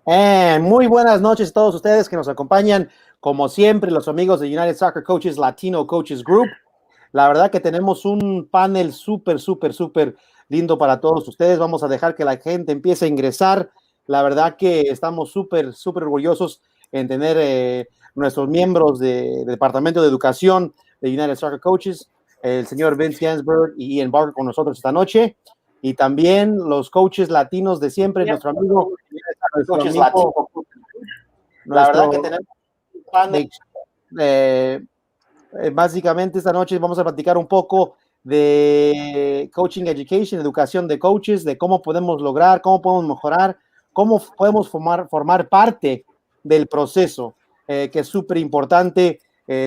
Muy buenas noches a todos ustedes que nos acompañan, como siempre, los amigos de United Soccer Coaches Latino Coaches Group. La verdad que tenemos un panel súper lindo para todos ustedes. Vamos a dejar que la gente empiece a ingresar. La verdad que estamos súper orgullosos en tener nuestros miembros de Departamento de Educación de United Soccer Coaches, el señor Vince Ganzberg y Ian Barker con nosotros esta noche. Y también los coaches latinos de siempre, nuestro amigo la verdad que tenemos un panel. Básicamente esta noche vamos a platicar un poco de coaching education, educación de coaches, de cómo podemos lograr, cómo podemos mejorar, cómo podemos formar parte del proceso, que es súper importante.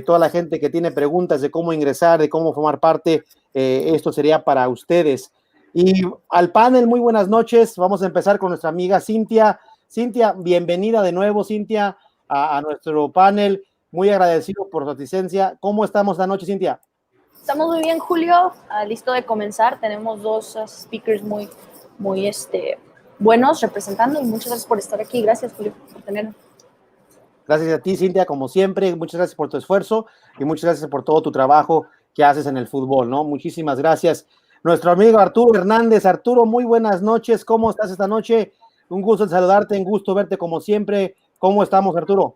Toda la gente que tiene preguntas de cómo ingresar, de cómo formar parte, esto sería para ustedes. Y al panel, muy buenas noches. Vamos a empezar con nuestra amiga Cintia. Cintia, bienvenida de nuevo, Cintia, a nuestro panel. Muy agradecido por su asistencia. ¿Cómo estamos esta noche, Cintia? Estamos muy bien, Julio. Listo de comenzar. Tenemos dos speakers muy buenos representando y muchas gracias por estar aquí. Gracias, Julio, por tenernos. Gracias a ti, Cintia, como siempre. Muchas gracias por tu esfuerzo y muchas gracias por todo tu trabajo que haces en el fútbol, ¿no? Muchísimas gracias. Nuestro amigo Arturo Hernández. Arturo, muy buenas noches. ¿Cómo estás esta noche? Un gusto en saludarte, un gusto verte como siempre. ¿Cómo estamos, Arturo?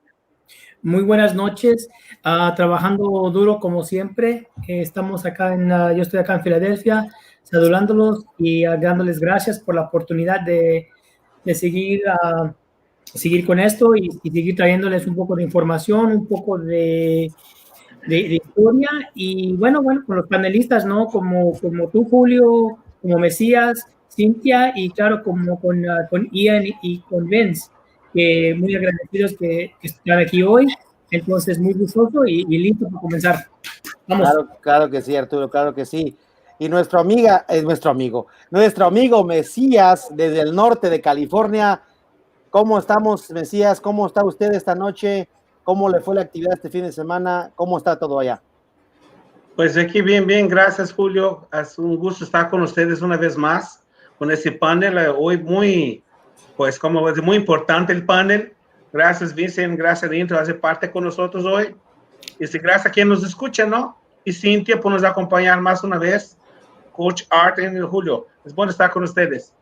Muy buenas noches, trabajando duro como siempre. Estamos acá yo estoy acá en Filadelfia, saludándolos y dándoles gracias por la oportunidad de seguir con esto y seguir trayéndoles un poco de información, un poco de historia y bueno, con los panelistas, ¿no? Como tú, Julio, como Mesías, Cintia y claro, como con Ian y con Vince. Muy agradecidos que estén aquí hoy, entonces muy gustoso y listo para comenzar. Vamos. Claro que sí, Arturo, claro que sí. Y nuestro amigo Mesías desde el norte de California. ¿Cómo estamos, Mesías? ¿Cómo está usted esta noche? ¿Cómo le fue la actividad este fin de semana? ¿Cómo está todo allá? Pues aquí bien, gracias, Julio. Es un gusto estar con ustedes una vez más con ese panel. Hoy muy importante el panel. Gracias, Vincent, gracias, Intro, hace parte con nosotros hoy. Y gracias a quien nos escucha, ¿no? Y Cintia por nos acompañar más una vez. Coach Art en Julio. Es bueno estar con ustedes.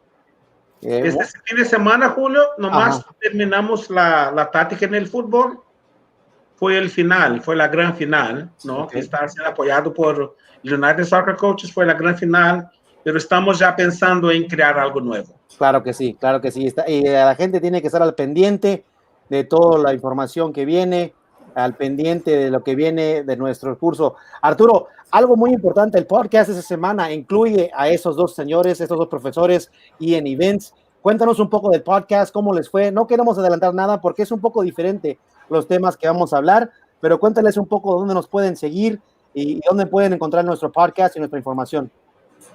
Este fin de semana, Julio, nomás terminamos la táctica en el fútbol. Fue el final, fue la gran final, ¿no? Okay. Que está siendo apoyado por United Soccer Coaches, fue la gran final, pero estamos ya pensando en crear algo nuevo. Claro que sí. Y la gente tiene que estar al pendiente de toda la información que viene, al pendiente de lo que viene de nuestro curso. Arturo, algo muy importante, el podcast de esta semana incluye a esos dos señores, estos dos profesores, Ian y Vince. Cuéntanos un poco del podcast, cómo les fue. No queremos adelantar nada porque es un poco diferente los temas que vamos a hablar, pero cuéntales un poco dónde nos pueden seguir y dónde pueden encontrar nuestro podcast y nuestra información.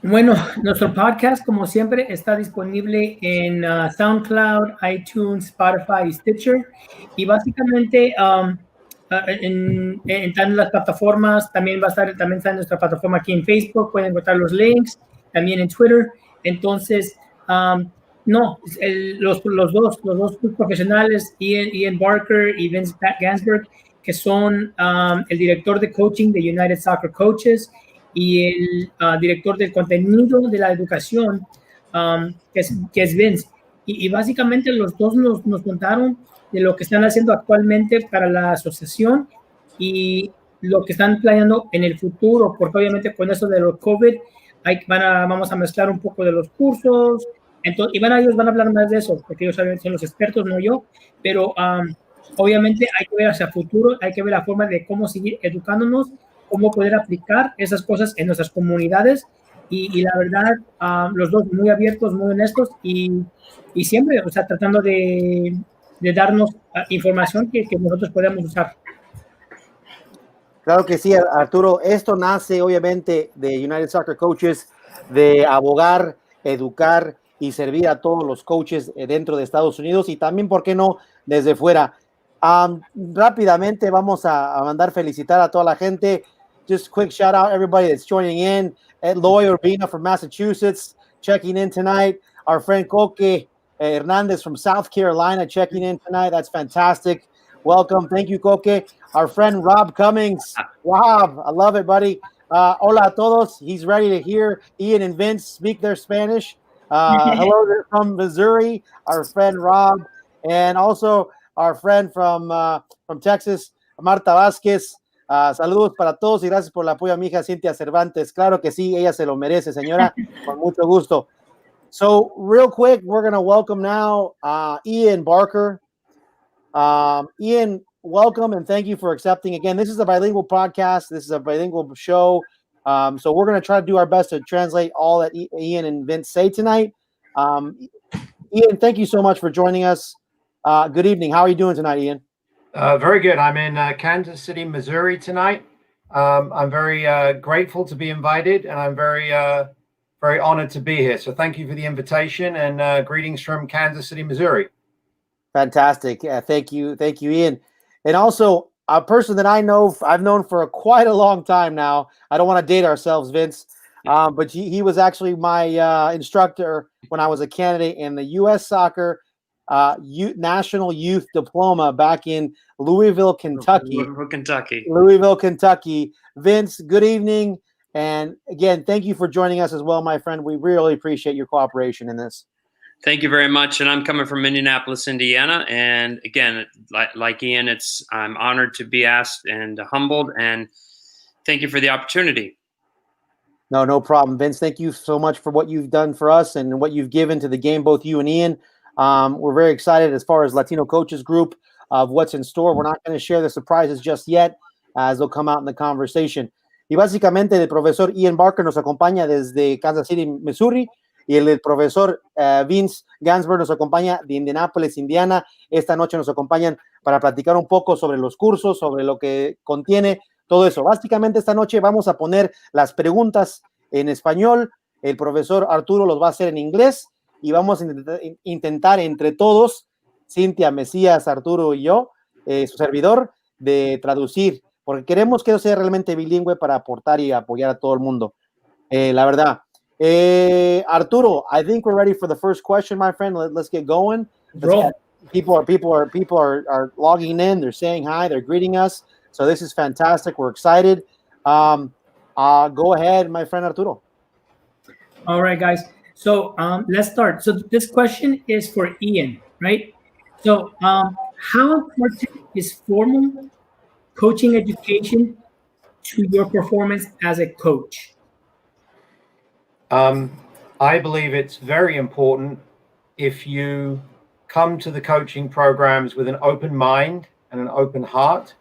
Bueno, nuestro podcast, como siempre, está disponible en SoundCloud, iTunes, Spotify y Stitcher. Y básicamente en las plataformas, también está en nuestra plataforma aquí en Facebook, pueden encontrar los links, también en Twitter. Entonces, los dos profesionales, Ian Barker y Vince Ganzberg, que son el director de coaching de United Soccer Coaches y el director del contenido de la educación, que es Vince. Y básicamente los dos nos contaron de lo que están haciendo actualmente para la asociación y lo que están planeando en el futuro, porque obviamente con eso de los COVID vamos a mezclar un poco de los cursos. Entonces, ellos van a hablar más de eso, porque ellos son los expertos, no yo, pero obviamente hay que ver hacia el futuro, hay que ver la forma de cómo seguir educándonos, cómo poder aplicar esas cosas en nuestras comunidades y la verdad, los dos muy abiertos, muy honestos y siempre, o sea, tratando de darnos información que nosotros podemos usar. Claro que sí, Arturo. Esto nace obviamente de United Soccer Coaches, de abogar, educar y servir a todos los coaches dentro de Estados Unidos y también, ¿por qué no?, desde fuera. Rápidamente vamos a mandar felicitar a toda la gente. Just quick shout out everybody that's joining in. Ed Loy Urbina from Massachusetts checking in tonight. Our friend Coque Hernandez from South Carolina checking in tonight. That's fantastic. Welcome. Thank you, Coque. Our friend Rob Cummings. Rob, I love it, buddy. Hola a todos. He's ready to hear Ian and Vince speak their Spanish. Hello from Missouri, our friend Rob, and also our friend from Texas, Marta Vázquez. Saludos para todos y gracias por el apoyo a mi hija Cintia Cervantes. Claro que sí, ella se lo merece, señora. Con mucho gusto. So, real quick, we're going to welcome now Ian Barker. Ian, welcome and thank you for accepting. Again, this is a bilingual podcast. This is a bilingual show. So we're going to try to do our best to translate all that Ian and Vince say tonight. Ian, thank you so much for joining us. Good evening. How are you doing tonight, Ian? Very good. I'm in Kansas City, Missouri tonight. I'm very grateful to be invited, and I'm very honored to be here. So thank you for the invitation, and greetings from Kansas City, Missouri. Fantastic. Yeah, thank you, Ian. And also, a person that I've known for quite a long time now. I don't want to date ourselves, Vince, but he was actually my instructor when I was a candidate in the U.S. Soccer National Youth Diploma back in Louisville, Kentucky. Louisville, Kentucky. Vince, good evening. And again, thank you for joining us as well, my friend. We really appreciate your cooperation in this. Thank you very much. And I'm coming from Indianapolis, Indiana. And again, like Ian, I'm honored to be asked and humbled. And thank you for the opportunity. No problem, Vince. Thank you so much for what you've done for us and what you've given to the game, both you and Ian. We're very excited as far as Latino Coaches Group of what's in store. We're not going to share the surprises just yet as they'll come out in the conversation. Y básicamente el profesor Ian Barker nos acompaña desde Kansas City, Missouri, y el profesor Vince Ganzberg nos acompaña de Indianapolis, Indiana. Esta noche nos acompañan para platicar un poco sobre los cursos, sobre lo que contiene todo eso. Básicamente esta noche vamos a poner las preguntas en español. El profesor Arturo los va a hacer en inglés y vamos a intentar entre todos, Cintia, Mesías, Arturo y yo, su servidor, de traducir, porque queremos que eso sea realmente bilingüe para aportar y apoyar a todo el mundo. La verdad. Arturo, I think we're ready for the first question, my friend. Let's get going. People are logging in. They're saying hi. They're greeting us. So this is fantastic. We're excited. Go ahead, my friend Arturo. All right, guys. So let's start. So this question is for Ian, right? So how important is formal coaching education to your performance as a coach? I believe it's very important if you come to the coaching programs with an open mind and an open heart,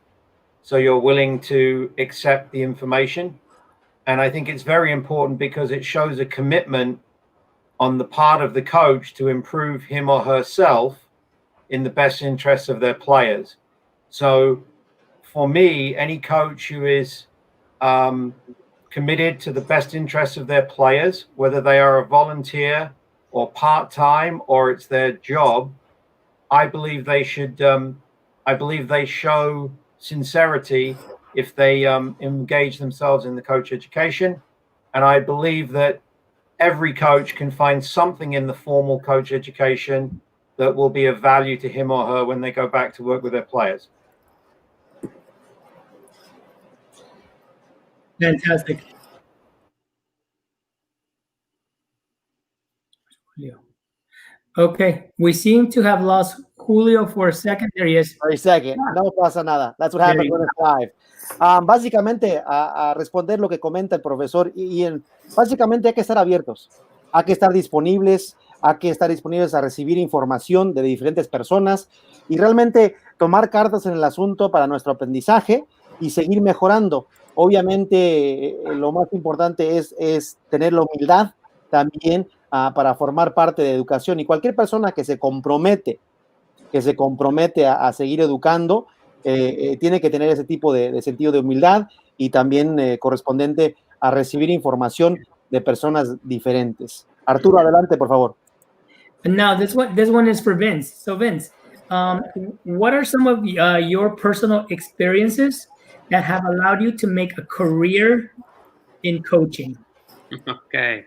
so you're willing to accept the information. And I think it's very important because it shows a commitment on the part of the coach to improve him or herself in the best interests of their players. So for me, any coach who is committed to the best interests of their players, whether they are a volunteer or part-time or it's their job, I believe they should. I believe they show sincerity if they engage themselves in the coach education, and I believe that every coach can find something in the formal coach education that will be of value to him or her when they go back to work with their players. Fantastic. Okay, we seem to have lost Julio for a second. There he is. For a second. No pasa nada. That's what happens when it's live. Básicamente, a responder lo que comenta el profesor Ian, básicamente hay que estar abiertos, hay que estar disponibles a recibir información de diferentes personas y realmente tomar cartas en el asunto para nuestro aprendizaje y seguir mejorando. Obviamente, lo más importante es tener la humildad también para formar parte de educación, y cualquier persona que se compromete a seguir educando, tiene que tener ese tipo de sentido de humildad y también correspondiente a recibir información de personas diferentes. Arturo, adelante, por favor. And now this one is for Vince. So Vince, what are some of your personal experiences that have allowed you to make a career in coaching? Okay.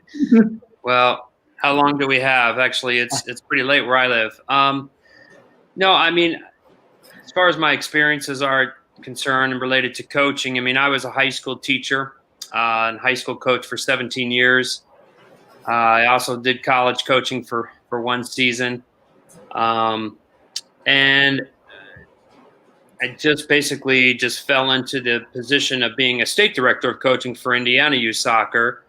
Well, How long do we have? Actually, it's pretty late where I live. No, I mean, as far as my experiences are concerned and related to coaching, I mean, I was a high school teacher and high school coach for 17 years. I also did college coaching for one season. And I just basically just fell into the position of being a state director of coaching for Indiana Youth Soccer.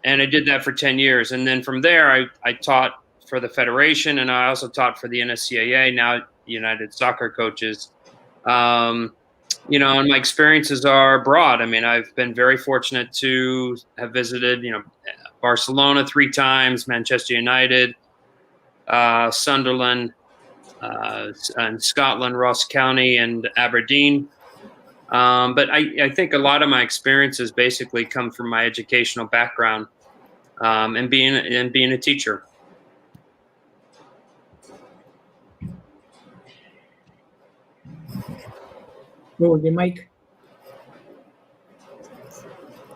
And I did that for 10 years. And then from there, I taught for the Federation, and I also taught for the NSCAA, now United Soccer Coaches. You know, and my experiences are broad. I mean, I've been very fortunate to have visited, you know, Barcelona 3 times, Manchester United, Sunderland, and Scotland, Ross County, and Aberdeen. But I think a lot of my experiences basically come from my educational background and being a teacher. Mike.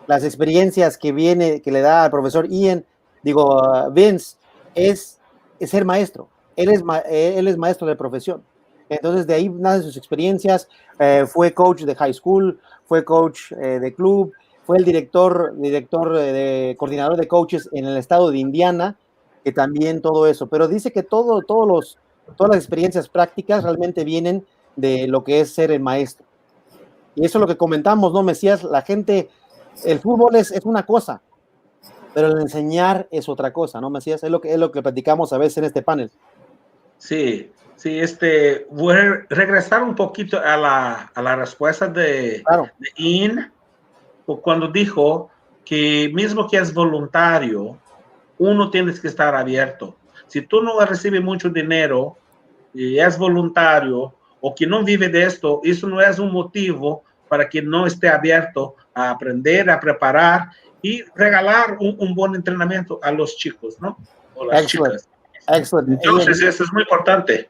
Las experiencias que le da al profesor Ian, Vince, es ser maestro. Él es maestro de profesión. Entonces, de ahí nacen sus experiencias. Fue coach de high school, fue coach de club, fue el director coordinador de coaches en el estado de Indiana, que también todo eso. Pero dice que todas las experiencias prácticas realmente vienen de lo que es ser el maestro. Y eso es lo que comentamos, ¿no, Mesías? La gente, el fútbol es una cosa, pero el enseñar es otra cosa, ¿no, Mesías? Es lo que platicamos a veces en este panel. Sí, voy a regresar un poquito a la respuesta de Ian, cuando dijo que mismo que es voluntario, uno tiene que estar abierto. Si tú no recibes mucho dinero y es voluntario o que no vive de esto, eso no es un motivo para que no esté abierto a aprender, a preparar y regalar un buen entrenamiento a los chicos, ¿no? O las chicas. Excellent. Entonces, eso es muy importante.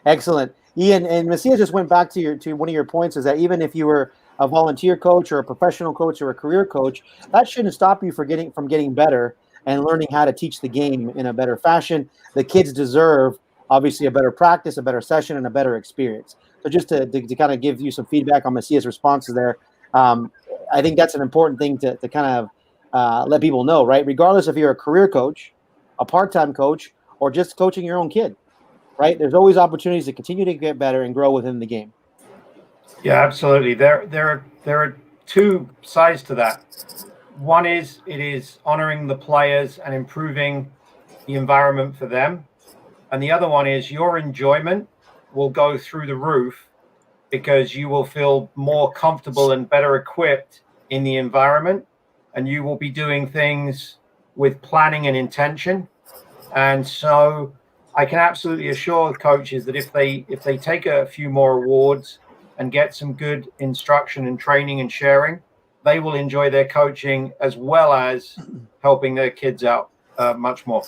Excellent. Ian, and Messias just went back to one of your points, is that even if you were a volunteer coach or a professional coach or a career coach, that shouldn't stop you from getting better and learning how to teach the game in a better fashion. The kids deserve, obviously, a better practice, a better session, and a better experience. So just to kind of give you some feedback on Messias' responses there, I think that's an important thing to kind of let people know, right? Regardless if you're a career coach, a part-time coach, or just coaching your own kid, right? There's always opportunities to continue to get better and grow within the game. Yeah, absolutely. There are 2 sides to that. One is it is honoring the players and improving the environment for them. And the other one is your enjoyment will go through the roof because you will feel more comfortable and better equipped in the environment, and you will be doing things with planning and intention. And so I can absolutely assure coaches that if they take a few more awards and get some good instruction and training and sharing, they will enjoy their coaching as well as helping their kids out much more.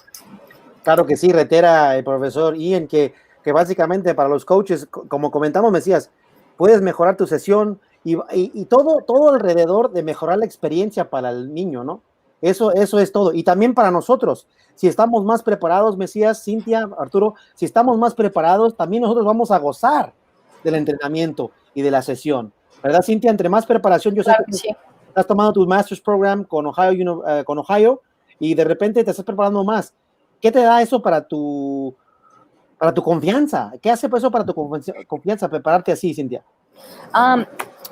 Claro que sí, reitera el profesor Ian que básicamente para los coaches, como comentamos, Mesías, puedes mejorar tu sesión y todo alrededor de mejorar la experiencia para el niño, ¿no? Eso es todo. Y también para nosotros, si estamos más preparados, Mesías, Cintia, Arturo, si estamos más preparados, también nosotros vamos a gozar del entrenamiento y de la sesión. ¿Verdad, Cintia? Entre más preparación, yo Claro sé que sí. estás tomando tu Master's Program con Ohio y de repente te estás preparando más. ¿Qué te da eso para tu confianza? ¿Qué hace eso para tu confianza, prepararte así, Cintia?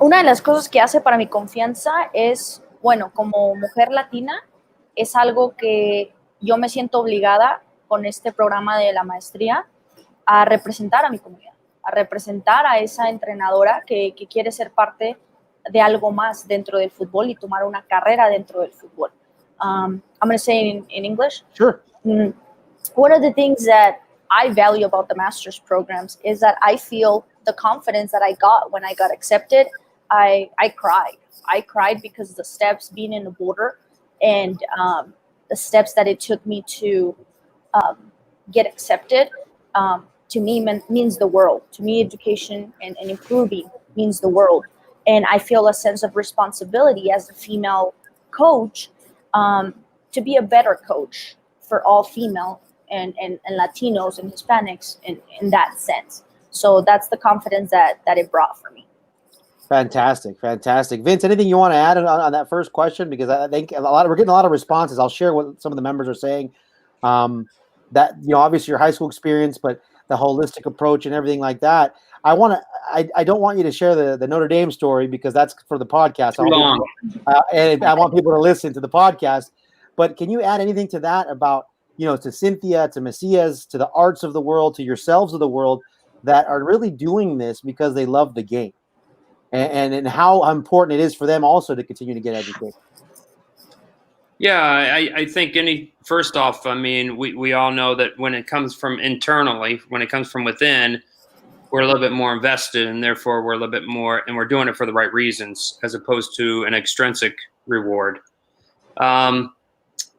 Una de las cosas que hace para mi confianza es, bueno, como mujer latina, es algo que yo me siento obligada con este programa de la maestría a representar a mi comunidad, a representar a esa entrenadora que quiere ser parte de algo más dentro del fútbol y tomar una carrera dentro del fútbol. I'm going to say in English. Sure. One of the things that I value about the master's programs is that I feel the confidence that I got when I got accepted. I cried. I cried because the steps being in the border and the steps that it took me to get accepted to me means the world. To me, education and improving means the world. And I feel a sense of responsibility as a female coach to be a better coach for all female and Latinos and Hispanics in that sense. So that's the confidence that it brought for me. Fantastic. Vince, anything you want to add on that first question? Because I think we're getting a lot of responses. I'll share what some of the members are saying. That, obviously your high school experience, but the holistic approach and everything like that. I don't want you to share the Notre Dame story because that's for the podcast. And I want people to listen to the podcast. But can you add anything to that about, to Cynthia, to Macias, to the arts of the world, to yourselves of the world that are really doing this because they love the game? And how important it is for them also to continue to get educated. Yeah, I think first off, I mean, we all know that when it comes from internally, when it comes from within, we're a little bit more invested, and therefore we're a little bit more, and we're doing it for the right reasons as opposed to an extrinsic reward.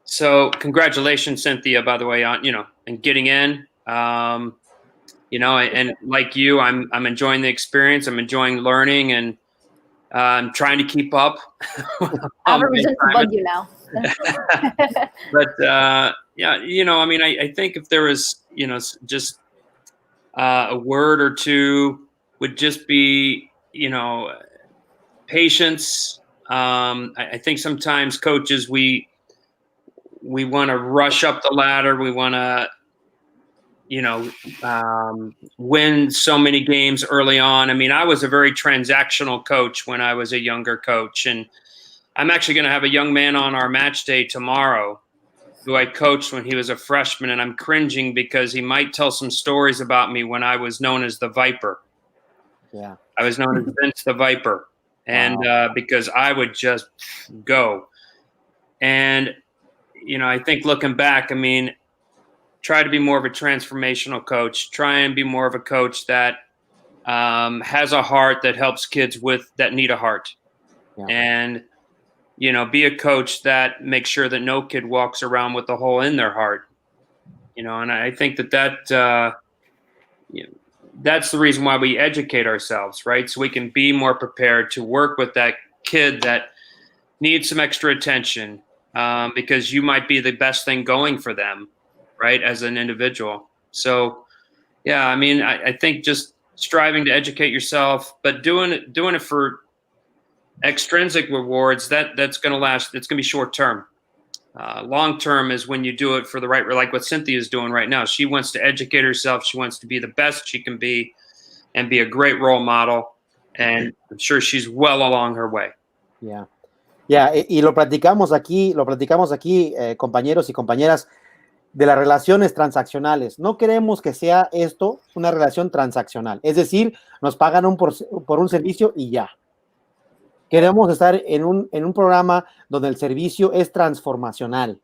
So congratulations, Cynthia, by the way, on, and getting in. And like you, I'm enjoying the experience. I'm enjoying learning, and I'm trying to keep up. I have a reason to bug you now. But yeah, I mean, I think if there was, just a word or two would just be, patience. I think sometimes coaches, we want to rush up the ladder. We want to, win so many games early on. I mean, I was a very transactional coach when I was a younger coach, and I'm actually going to have a young man on our match day tomorrow who I coached when he was a freshman, and I'm cringing because he might tell some stories about me when I was known as the Viper. Yeah. I was known as Vince the Viper, and because I would just go. And, I think looking back, I mean, try to be more of a transformational coach. Try and be more of a coach that has a heart that helps kids that need a heart. Yeah. And, be a coach that makes sure that no kid walks around with a hole in their heart. And I think that's the reason why we educate ourselves, right? So we can be more prepared to work with that kid that needs some extra attention, because you might be the best thing going for them, right, as an individual. So, yeah, I mean, I think just striving to educate yourself, but doing it for extrinsic rewards, that's going to last. It's going to be short term. Long term is when you do it for the right, like what Cynthia is doing right now. She wants to educate herself. She wants to be the best she can be and be a great role model. And I'm sure she's well along her way. Yeah. Y lo platicamos aquí, compañeros y compañeras, de las relaciones transaccionales. No queremos que sea esto una relación transaccional. Es decir, nos pagan por un servicio y ya. Queremos estar en un programa donde el servicio es transformacional,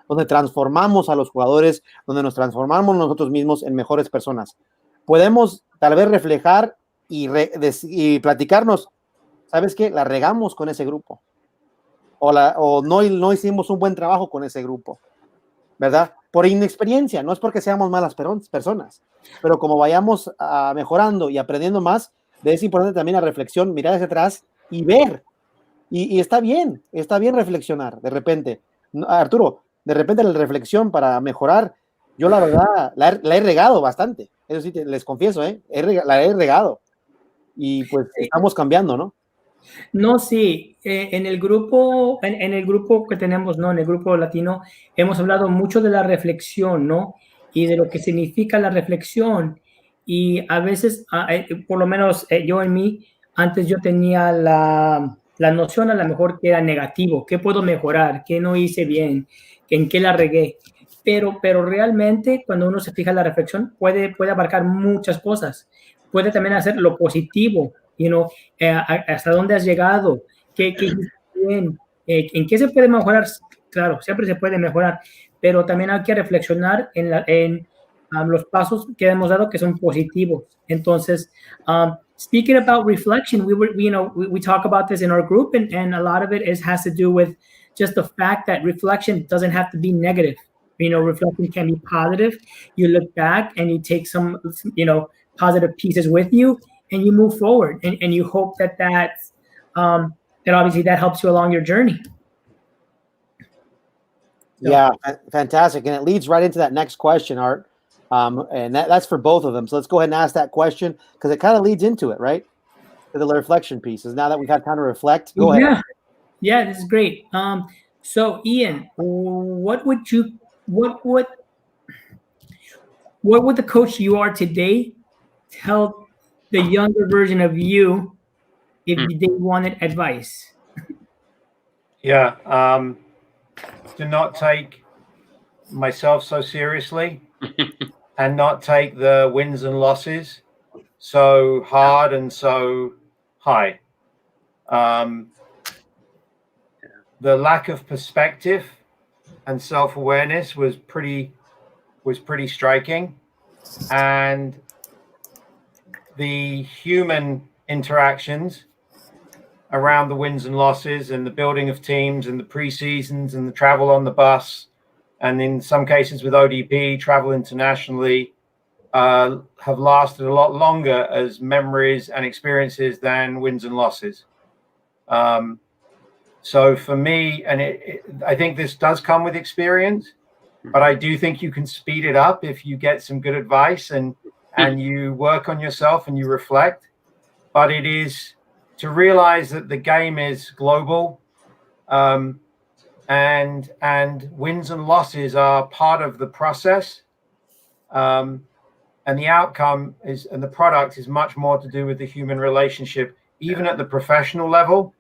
donde transformamos a los jugadores, donde nos transformamos nosotros mismos en mejores personas. Podemos tal vez reflejar y platicarnos, ¿sabes qué? La regamos con ese grupo. O no hicimos un buen trabajo con ese grupo, ¿verdad? Por inexperiencia, no es porque seamos malas personas, pero como vayamos mejorando y aprendiendo más, es importante también la reflexión, mirar hacia atrás y ver. Y está bien reflexionar de repente. Arturo, de repente la reflexión para mejorar, yo la verdad la he regado bastante, eso sí, les confieso, la he regado. Y pues estamos cambiando, ¿no? No, sí, en el grupo que tenemos, ¿no? En el grupo latino, hemos hablado mucho de la reflexión, ¿no? Y de lo que significa la reflexión. Y a veces, por lo menos yo en mí, antes yo tenía la noción a lo mejor que era negativo, qué puedo mejorar, qué no hice bien, en qué la regué. Pero realmente cuando uno se fija en la reflexión puede abarcar muchas cosas. Puede también hacer lo positivo, hasta dónde has llegado, qué hiciste bien, en qué se puede mejorar. Claro, siempre se puede mejorar, pero también hay que reflexionar en los pasos que hemos dado que son positivos. Entonces, speaking about reflection, we talk about this in our group, and a lot of it has to do with just the fact that reflection doesn't have to be negative. Reflection can be positive. You look back and you take some, positive pieces with you, and you move forward, and you hope that obviously that helps you along your journey. Yeah, fantastic. And it leads right into that next question, Art. And that's for both of them. So let's go ahead and ask that question because it kind of leads into it, right? To the reflection pieces. Now that we've had time to reflect, go ahead. Yeah, this is great. So Ian, what would the coach you are today tell the younger version of you if they wanted advice? Yeah, do not take myself so seriously and not take the wins and losses so hard and so high. The lack of perspective and self-awareness was pretty striking, and the human interactions around the wins and losses and the building of teams and the pre-seasons and the travel on the bus, and in some cases with ODP, travel internationally, have lasted a lot longer as memories and experiences than wins and losses. So for me, and I think this does come with experience, but I do think you can speed it up if you get some good advice and you work on yourself and you reflect. But it is to realize that the game is global, and wins and losses are part of the process, and the outcome is, and the product is much more to do with the human relationship, even at the professional level,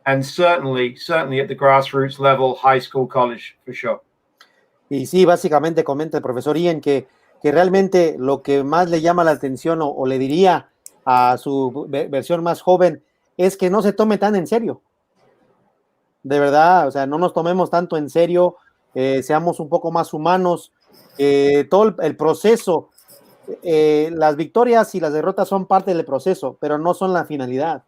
and certainly at the grassroots level, high school, college, for sure. Y sí, básicamente comenta el profesor Ian que realmente lo que más le llama la atención o le diría a su versión más joven es que no se tome tan en serio. De verdad, o sea, no nos tomemos tanto en serio, seamos un poco más humanos. Todo el proceso, las victorias y las derrotas son parte del proceso, pero no son la finalidad.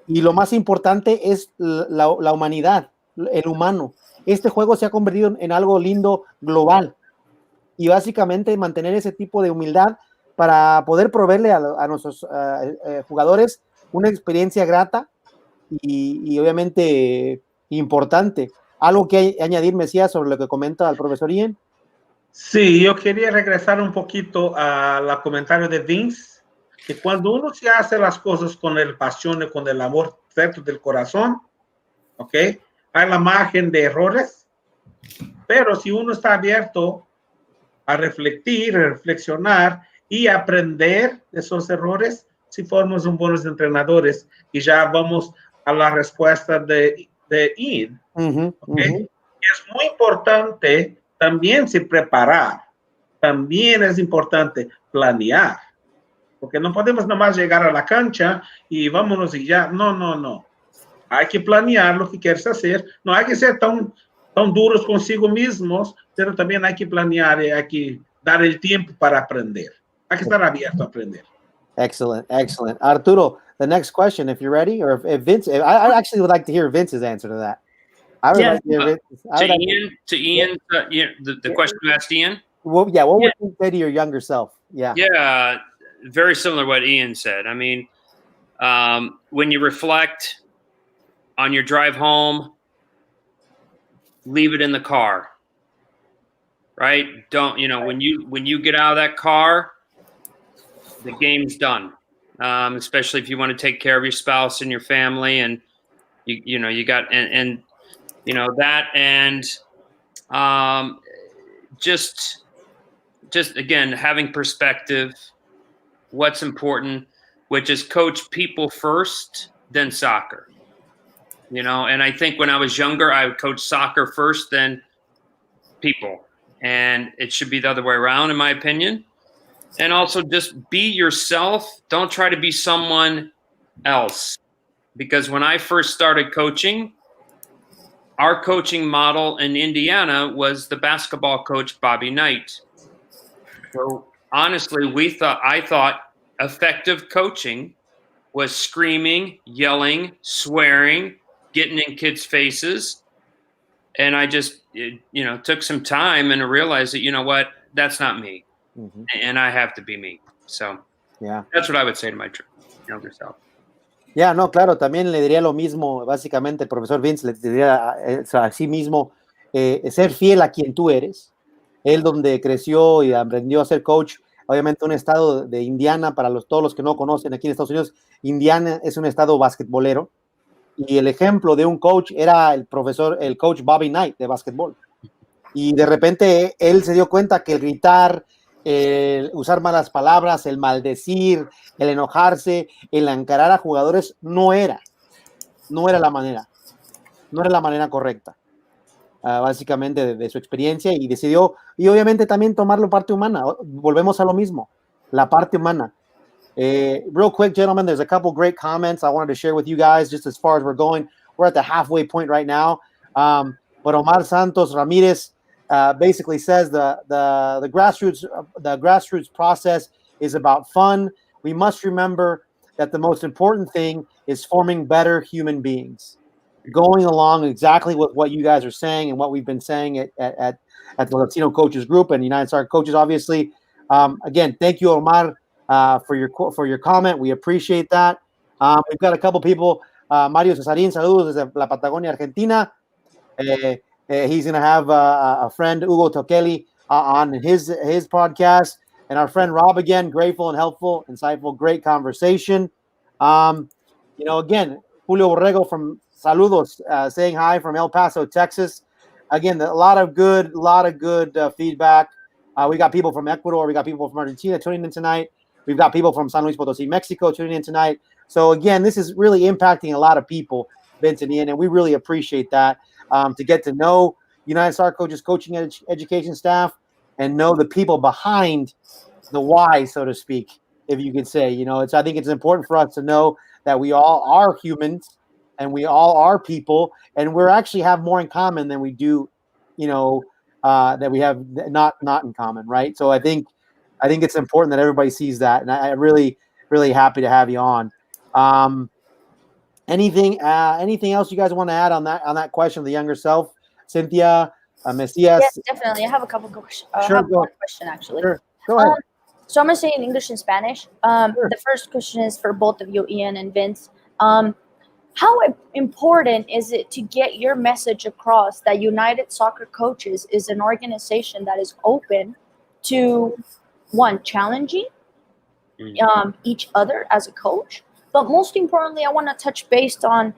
Y lo más importante es la humanidad, el humano. Este juego se ha convertido en algo lindo, global. Y básicamente mantener ese tipo de humildad para poder proveerle a nuestros jugadores una experiencia grata y obviamente importante. ¿Algo que añadir, Mesías, sobre lo que comenta el profesor Ian? Sí, yo quería regresar un poquito al comentario de Vince, que cuando uno se hace las cosas con el pasión y con el amor dentro del corazón, ¿ok? Hay la margen de errores, pero si uno está abierto a reflexionar y aprender de esos errores, si formamos un buenos entrenadores. Y ya vamos a la respuesta de Ian. ¿Okay? Es muy importante también se preparar. También es importante planear. Porque no podemos nomás llegar a la cancha y vámonos y ya. No. Hay que planear lo que quieres hacer. No hay que ser tan duros consigo mismos, pero también hay que planear y hay que dar el tiempo para aprender. Hay que estar abierto a aprender. Excellent. Arturo, the next question, if you're ready, or if Vince, I actually would like to hear Vince's answer to that. I would like to hear Vince. To Ian, the question you asked Ian? Well, yeah, what would you say to your younger self? Yeah, very similar to what Ian said. I mean, when you reflect on your drive home, leave it in the car, right? Don't, when you get out of that car, the game's done. Especially if you want to take care of your spouse and your family, and you got that, and just again having perspective, what's important, which is coach people first, then soccer. And I think when I was younger, I would coach soccer first, then people. And it should be the other way around, in my opinion. And also just be yourself. Don't try to be someone else. Because when I first started coaching, our coaching model in Indiana was the basketball coach, Bobby Knight. So honestly, I thought effective coaching was screaming, yelling, swearing, getting in kids' faces. And I just, took some time and realized that, that's not me. Mm-hmm. And I have to be me. So that's what I would say to my younger self. No, claro, también le diría lo mismo, básicamente el profesor Vince le diría a sí mismo, ser fiel a quien tú eres. Él donde creció y aprendió a ser coach, obviamente un estado de Indiana, para todos los que no conocen aquí en Estados Unidos, Indiana es un estado basquetbolero, y el ejemplo de un coach era el coach Bobby Knight de basquetbol. Y de repente él se dio cuenta que el gritar, el usar malas palabras, el maldecir, el enojarse, el encarar a jugadores no era la manera correcta. Básicamente de su experiencia, y decidió, y obviamente también tomarlo parte humana. Volvemos a lo mismo, la parte humana. Real quick, gentlemen, there's a couple great comments I wanted to share with you guys just as far as we're going. We're at the halfway point right now. But Omar Santos Ramirez basically says the grassroots process is about fun. We must remember that the most important thing is forming better human beings. Going along exactly with what you guys are saying and what we've been saying at the Latino Coaches Group and United Soccer Coaches, obviously. Again, thank you, Omar, for your comment. We appreciate that. We've got a couple people. Mario Cesarín, saludos desde la Patagonia, Argentina. He's going to have a friend, Hugo Tokeli, on his podcast. And our friend Rob, again, grateful and helpful, insightful, great conversation. Again, Julio Borrego from Saludos, saying hi from El Paso, Texas. Again, a lot of good feedback. We got people from Ecuador. We got people from Argentina tuning in tonight. We've got people from San Luis Potosí, Mexico tuning in tonight. So again, this is really impacting a lot of people, Vincent, Ian, and we really appreciate that, to get to know United Star Coaches coaching education staff and know the people behind the why, so to speak, if you could say. I think it's important for us to know that we all are humans and we all are people, and we're actually have more in common than we do, that we have not in common, right? So I think it's important that everybody sees that, and I'm really, really happy to have you on. Anything else you guys want to add on that question of the younger self, Cynthia, Messias? Yes, definitely. I have a couple of questions. Sure, I have one question actually. Sure. Go ahead. So I'm gonna say in English and Spanish. Sure. The first question is for both of you, Ian and Vince. How important is it to get your message across that United Soccer Coaches is an organization that is open to, one, challenging each other as a coach, but most importantly, I want to touch base on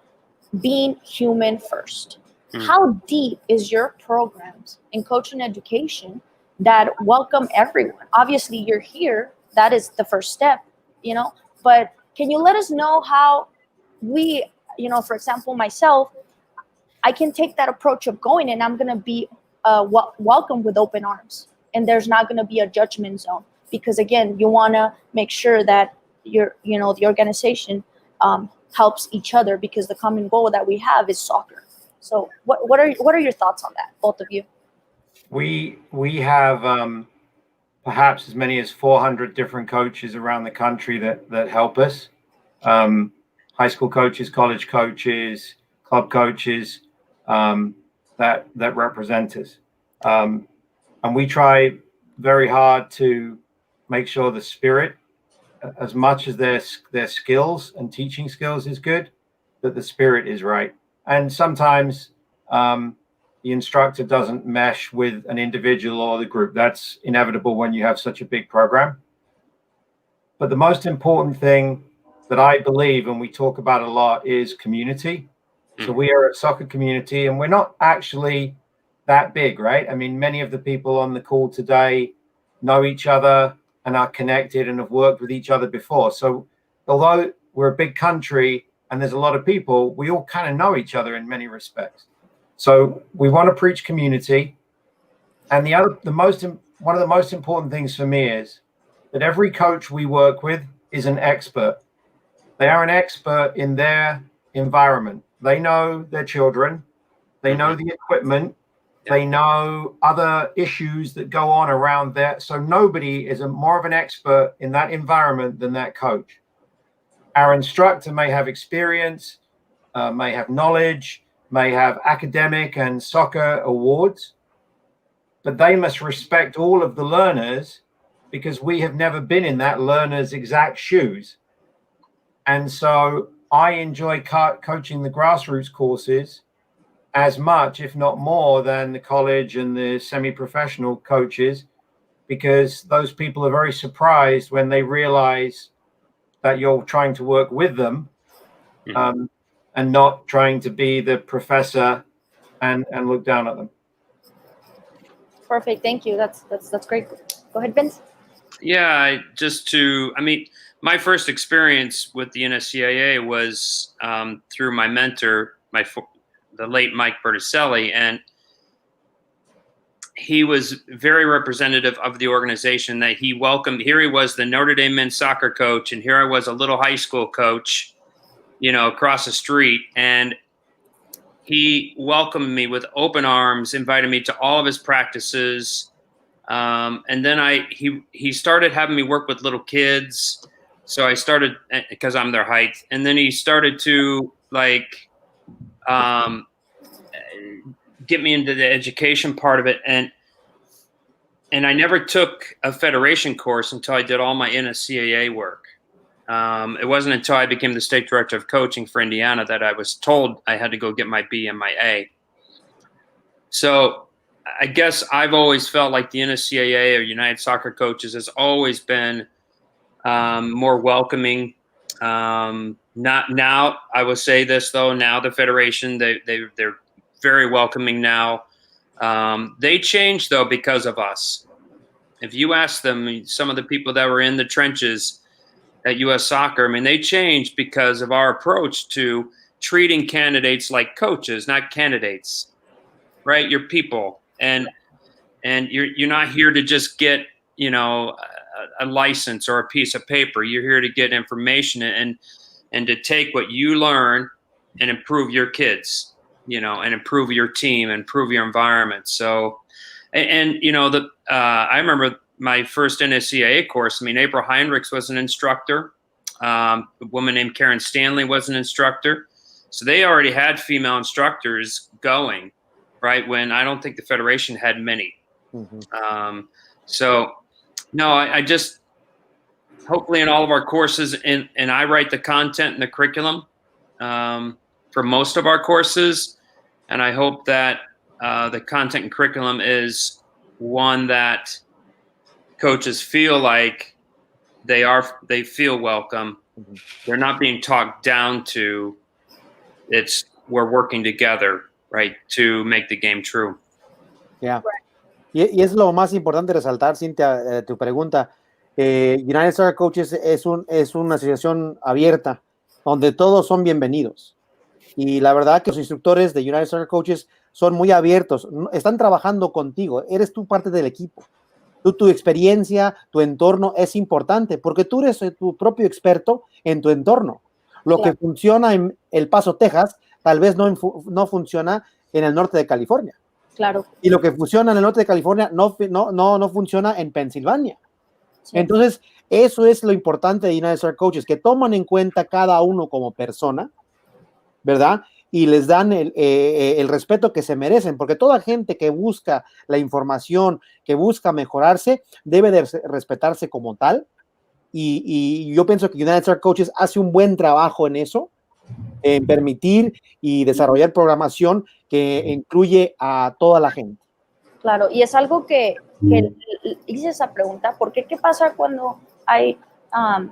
being human first. How deep is your programs in coaching education that welcome everyone? Obviously, you're here. That is the first step, but can you let us know how we, for example, myself, I can take that approach of going, and I'm going to be welcomed with open arms, and there's not going to be a judgment zone, because again, you want to make sure that the organization helps each other, because the common goal that we have is soccer. So what are your thoughts on that, both of you? We have perhaps as many as 400 different coaches around the country that help us. High school coaches, college coaches, club coaches that represent us. And we try very hard to make sure the spirit, as much as their skills and teaching skills is good, that the spirit is right. And sometimes the instructor doesn't mesh with an individual or the group. That's inevitable when you have such a big program. But the most important thing that I believe, and we talk about a lot, is community. So we are a soccer community, and we're not actually that big, right? I mean, many of the people on the call today know each other and are connected and have worked with each other before. So although we're a big country and there's a lot of people, we all kind of know each other in many respects. So we want to preach community. And one of the most important things for me is that every coach we work with is an expert. They are an expert in their environment. They know their children. They know the equipment. They know other issues that go on around there. So nobody is more of an expert in that environment than that coach. Our instructor may have experience, may have knowledge, may have academic and soccer awards, but they must respect all of the learners, because we have never been in that learner's exact shoes. And so I enjoy coaching the grassroots courses as much, if not more, than the college and the semi-professional coaches, because those people are very surprised when they realize that you're trying to work with them, and not trying to be the professor and look down at them. Perfect. Thank you. That's great. Go ahead, Vince. Yeah, my first experience with the NSCAA was through my mentor, the late Mike Berticelli, and he was very representative of the organization that he welcomed. Here he was, the Notre Dame men's soccer coach, and here I was, a little high school coach, across the street, and he welcomed me with open arms, invited me to all of his practices. And then he started having me work with little kids. So I started, because I'm their height. And then he started to get me into the education part of it. And I never took a federation course until I did all my NSCAA work. It wasn't until I became the state director of coaching for Indiana that I was told I had to go get my B and my A. So I guess I've always felt like the NSCAA or United Soccer Coaches has always been more welcoming. Not now, I will say this though. Now the federation, they're very welcoming now. They changed though because of us. If you ask them, some of the people that were in the trenches at U.S. Soccer, they changed because of our approach to treating candidates like coaches, not candidates. Right? You're people. And you're not here to just get, a license or a piece of paper. You're here to get information and to take what you learn and improve your kids, and improve your team, improve your environment. So, I remember my first NSCAA course. April Heinrichs was an instructor. A woman named Karen Stanley was an instructor. So they already had female instructors going. Right, when I don't think the federation had many. I just hopefully in all of our courses, and I write the content and the curriculum for most of our courses, and I hope that the content and curriculum is one that coaches feel like they feel welcome. They're not being talked down to. We're working together. Right, to make the game true. Yeah. Y es lo más importante resaltar, Cintia, tu pregunta. United Soccer Coaches es una asociación abierta donde todos son bienvenidos. Y la verdad que los instructores de United Soccer Coaches son muy abiertos. Están trabajando contigo. Eres tú parte del equipo. Tu experiencia, tu entorno es importante porque tú eres tu propio experto en tu entorno. Lo que funciona en El Paso, Texas, tal vez no funciona en el norte de California. Claro. Y lo que funciona en el norte de California no funciona en Pensilvania. Sí. Entonces, eso es lo importante de United Soccer Coaches, que toman en cuenta cada uno como persona, ¿verdad? Y les dan el respeto que se merecen, porque toda gente que busca la información, que busca mejorarse, debe de respetarse como tal. Y yo pienso que United Soccer Coaches hace un buen trabajo en eso, en permitir y desarrollar programación que incluye a toda la gente. Claro, y es algo que hice esa pregunta, porque ¿qué pasa cuando hay, a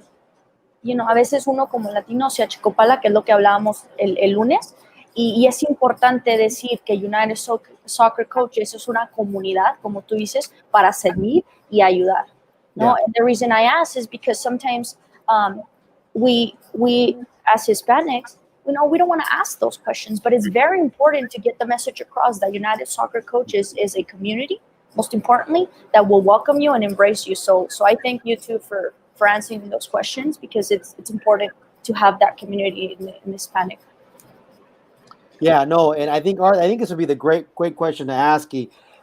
veces uno como latino se achicopala, que es lo que hablábamos el lunes, y es importante decir que United Soccer Coaches es una comunidad, como tú dices, para servir y ayudar, ¿no? Yeah. And the reason I ask is because sometimes we as Hispanics, we don't want to ask those questions, but it's very important to get the message across that United Soccer Coaches is a community, most importantly, that will welcome you and embrace you. So I thank you too for answering those questions, because it's important to have that community in Hispanic. Yeah, no, and I think this would be the great question to ask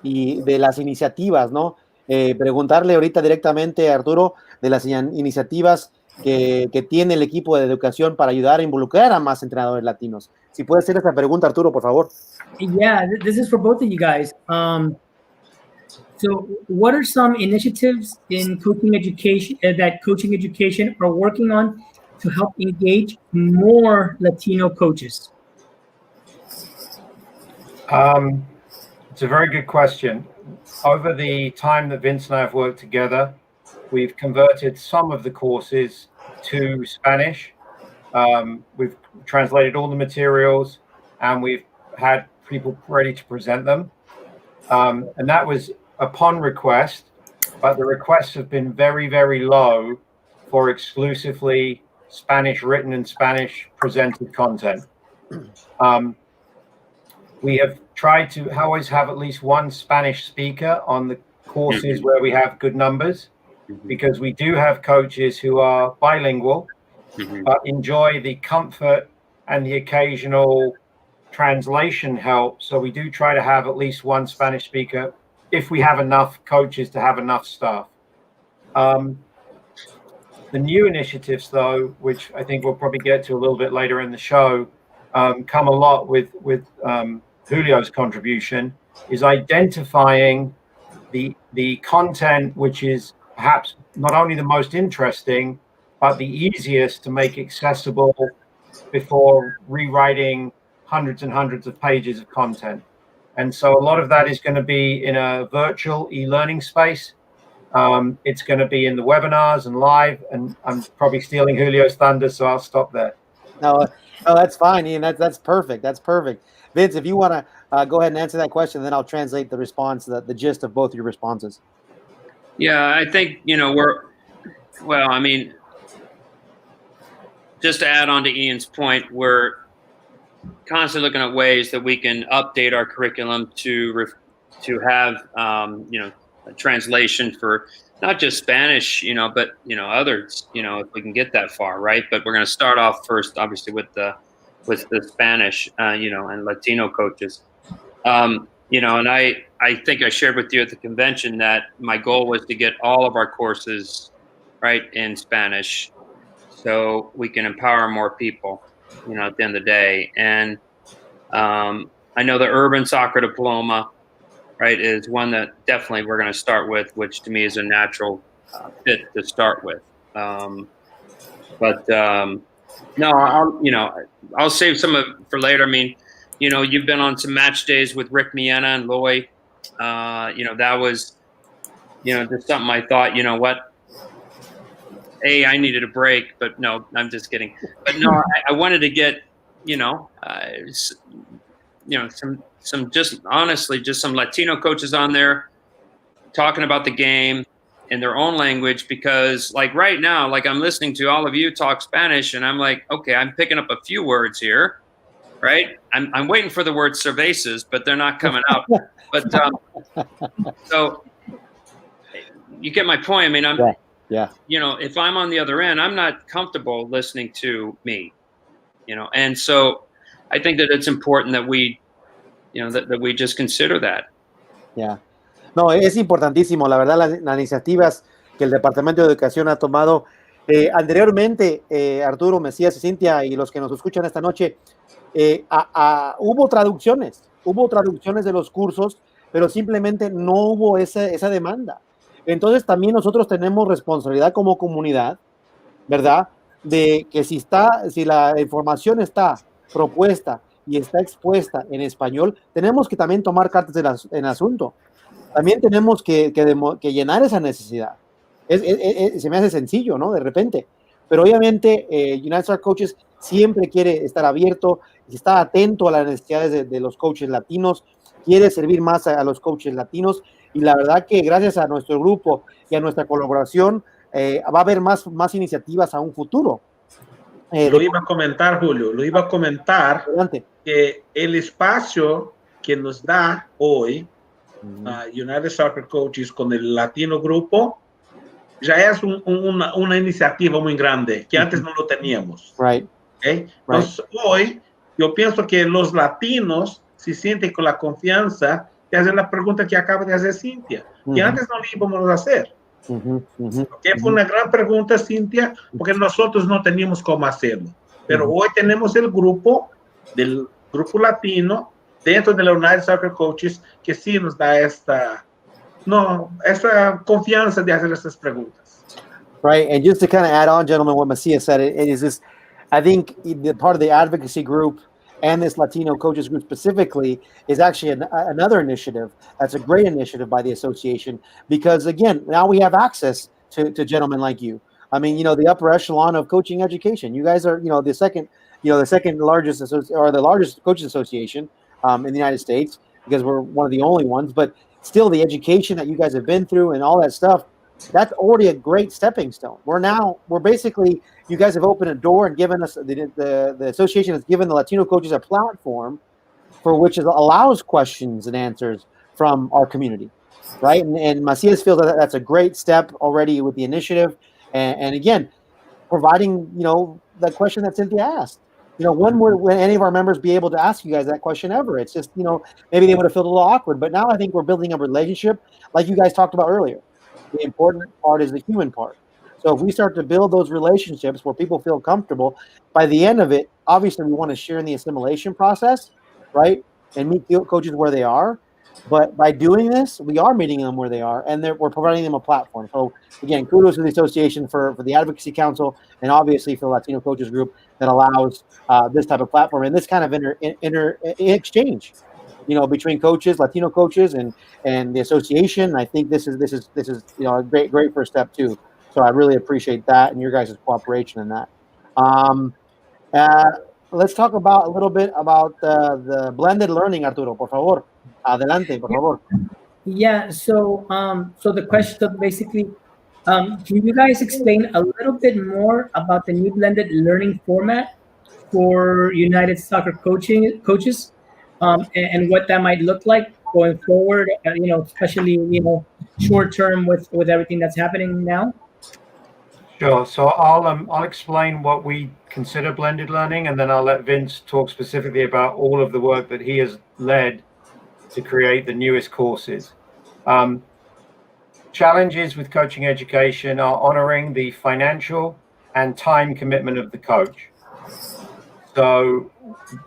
y de las iniciativas, ¿no? Preguntarle ahorita directamente a Arturo de las iniciativas que tiene el equipo de educación para ayudar a involucrar a más entrenadores latinos. Si puede hacer esa pregunta, Arturo, por favor. Yeah, this is for both of you guys. So what are some initiatives in coaching education that coaching education are working on to help engage more Latino coaches? It's a very good question. Over the time that Vince and I have worked together, we've converted some of the courses to Spanish. We've translated all the materials, and we've had people ready to present them. And that was upon request, but the requests have been very, very low for exclusively Spanish written and Spanish presented content. We have tried to always have at least one Spanish speaker on the courses where we have good numbers, because we do have coaches who are bilingual, but enjoy the comfort and the occasional translation help. So we do try to have at least one Spanish speaker if we have enough coaches to have enough staff. The new initiatives, though, which I think we'll probably get to a little bit later in the show, come a lot with Julio's contribution, is identifying the content which is perhaps not only the most interesting, but the easiest to make accessible before rewriting hundreds and hundreds of pages of content. And so a lot of that is going to be in a virtual e-learning space. It's going to be in the webinars and live, and I'm probably stealing Julio's thunder, so I'll stop there. No, that's fine, Ian. That's perfect. That's perfect. Vince, if you want to go ahead and answer that question, then I'll translate the response, the gist of both your responses. Yeah, I think, just to add on to Ian's point, we're constantly looking at ways that we can update our curriculum to have, a translation for not just Spanish, but, others, if we can get that far, right? But we're going to start off first, obviously, with the Spanish, and Latino coaches. And I think I shared with you at the convention that my goal was to get all of our courses, right, in Spanish, so we can empower more people, at the end of the day. And I know the urban soccer diploma, right, is one that definitely we're going to start with, which to me is a natural fit to start with. No, I'll save some of it for later. I mean, you've been on some match days with Rick Miena and Loy. That was, just something I thought, what? I needed a break, but no, I'm just kidding. But no, I wanted to get, some just honestly, just some Latino coaches on there talking about the game in their own language, because like right now, like I'm listening to all of you talk Spanish and I'm like, okay, I'm picking up a few words here, right? I'm waiting for the word cervezas, but they're not coming out. But so you get my point. I mean, yeah. If I'm on the other end, I'm not comfortable listening to me, and so I think that it's important that we, that we just consider that. Yeah. No, es importantísimo, la verdad, las iniciativas que el Departamento de Educación ha tomado. Anteriormente, Arturo, Mesías y Cintia y los que nos escuchan esta noche, hubo traducciones de los cursos, pero simplemente no hubo esa demanda. Entonces también nosotros tenemos responsabilidad como comunidad, ¿verdad? De que si la información está propuesta y está expuesta en español, tenemos que también tomar cartas en asunto. También tenemos que llenar esa necesidad. Se me hace sencillo, ¿no? De repente. Pero obviamente United Star Coaches siempre quiere estar abierto, está atento a las necesidades de los coaches latinos, quiere servir más a los coaches latinos, y la verdad que gracias a nuestro grupo y a nuestra colaboración va a haber más iniciativas a un futuro. Lo iba a comentar, Julio, Adelante. Que el espacio que nos da hoy United Soccer Coaches con el Latino Grupo ya es una iniciativa muy grande que antes no lo teníamos. Right. ¿Okay? Entonces, hoy yo pienso que los latinos se sienten con la confianza de hacer la pregunta que acaba de hacer Cintia, que antes no lo íbamos a hacer. Okay? Fue una gran pregunta, Cintia, porque nosotros no teníamos cómo hacerlo. Pero hoy tenemos el grupo del grupo latino dentro de la United Soccer Coaches que sí nos da esta confianza de hacer estas preguntas. Right, and just to kind of add on, gentlemen, what Macias said, it is this, I think the part of the advocacy group and this Latino coaches group specifically is actually another initiative. That's a great initiative by the association, because again, now we have access to gentlemen like you. I mean, the upper echelon of coaching education. You guys are, the second largest or the largest coaches association in the United States, because we're one of the only ones. But still, the education that you guys have been through and all that stuff, that's already a great stepping stone. We're basically, you guys have opened a door and given us the association has given the Latino coaches a platform for which allows questions and answers from our community, right? And Macias feels that that's a great step already with the initiative. And again, providing, that question that Cynthia asked, when any of our members be able to ask you guys that question ever? It's just, maybe they would have felt a little awkward, but now I think we're building a relationship like you guys talked about earlier. The important part is the human part. So if we start to build those relationships where people feel comfortable, by the end of it, obviously we want to share in the assimilation process, right? And meet coaches where they are. But by doing this, we are meeting them where they are, and we're providing them a platform. So again, kudos to the association for the Advocacy Council, and obviously for the Latino Coaches Group that allows this type of platform and this kind of exchange, between coaches, Latino coaches, and the association. I think this is a great first step too. So I really appreciate that and your guys' cooperation in that. Let's talk a little bit about the blended learning, Arturo, por favor. Adelante, por favor. Yeah, so the question basically, can you guys explain a little bit more about the new blended learning format for United Soccer coaches, and what that might look like going forward, especially, short term with everything that's happening now? Sure. So I'll explain what we consider blended learning, and then I'll let Vince talk specifically about all of the work that he has led to create the newest courses. Challenges with coaching education are honoring the financial and time commitment of the coach. So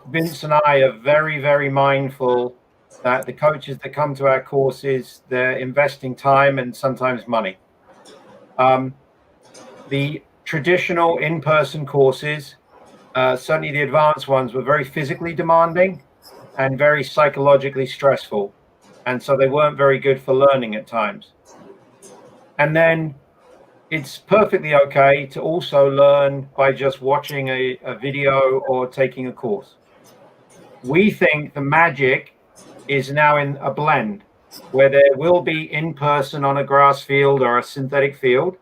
Vince and I are very, very mindful that the coaches that come to our courses, they're investing time and sometimes money. The traditional in-person courses, certainly the advanced ones, were very physically demanding and very psychologically stressful. And so they weren't very good for learning at times. And then it's perfectly okay to also learn by just watching a video or taking a course. We think the magic is now in a blend where there will be in-person on a grass field or a synthetic field.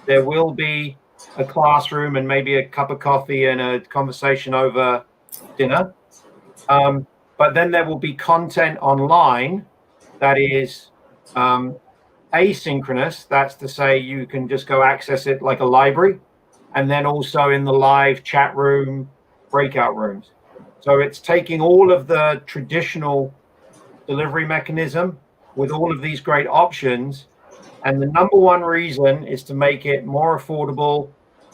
There will be a classroom and maybe a cup of coffee and a conversation over dinner. But then there will be content online that is asynchronous. That's to say you can just go access it like a library, and then also in the live chat room, breakout rooms. So it's taking all of the traditional delivery mechanism with all of these great options. And the number one reason is to make it more affordable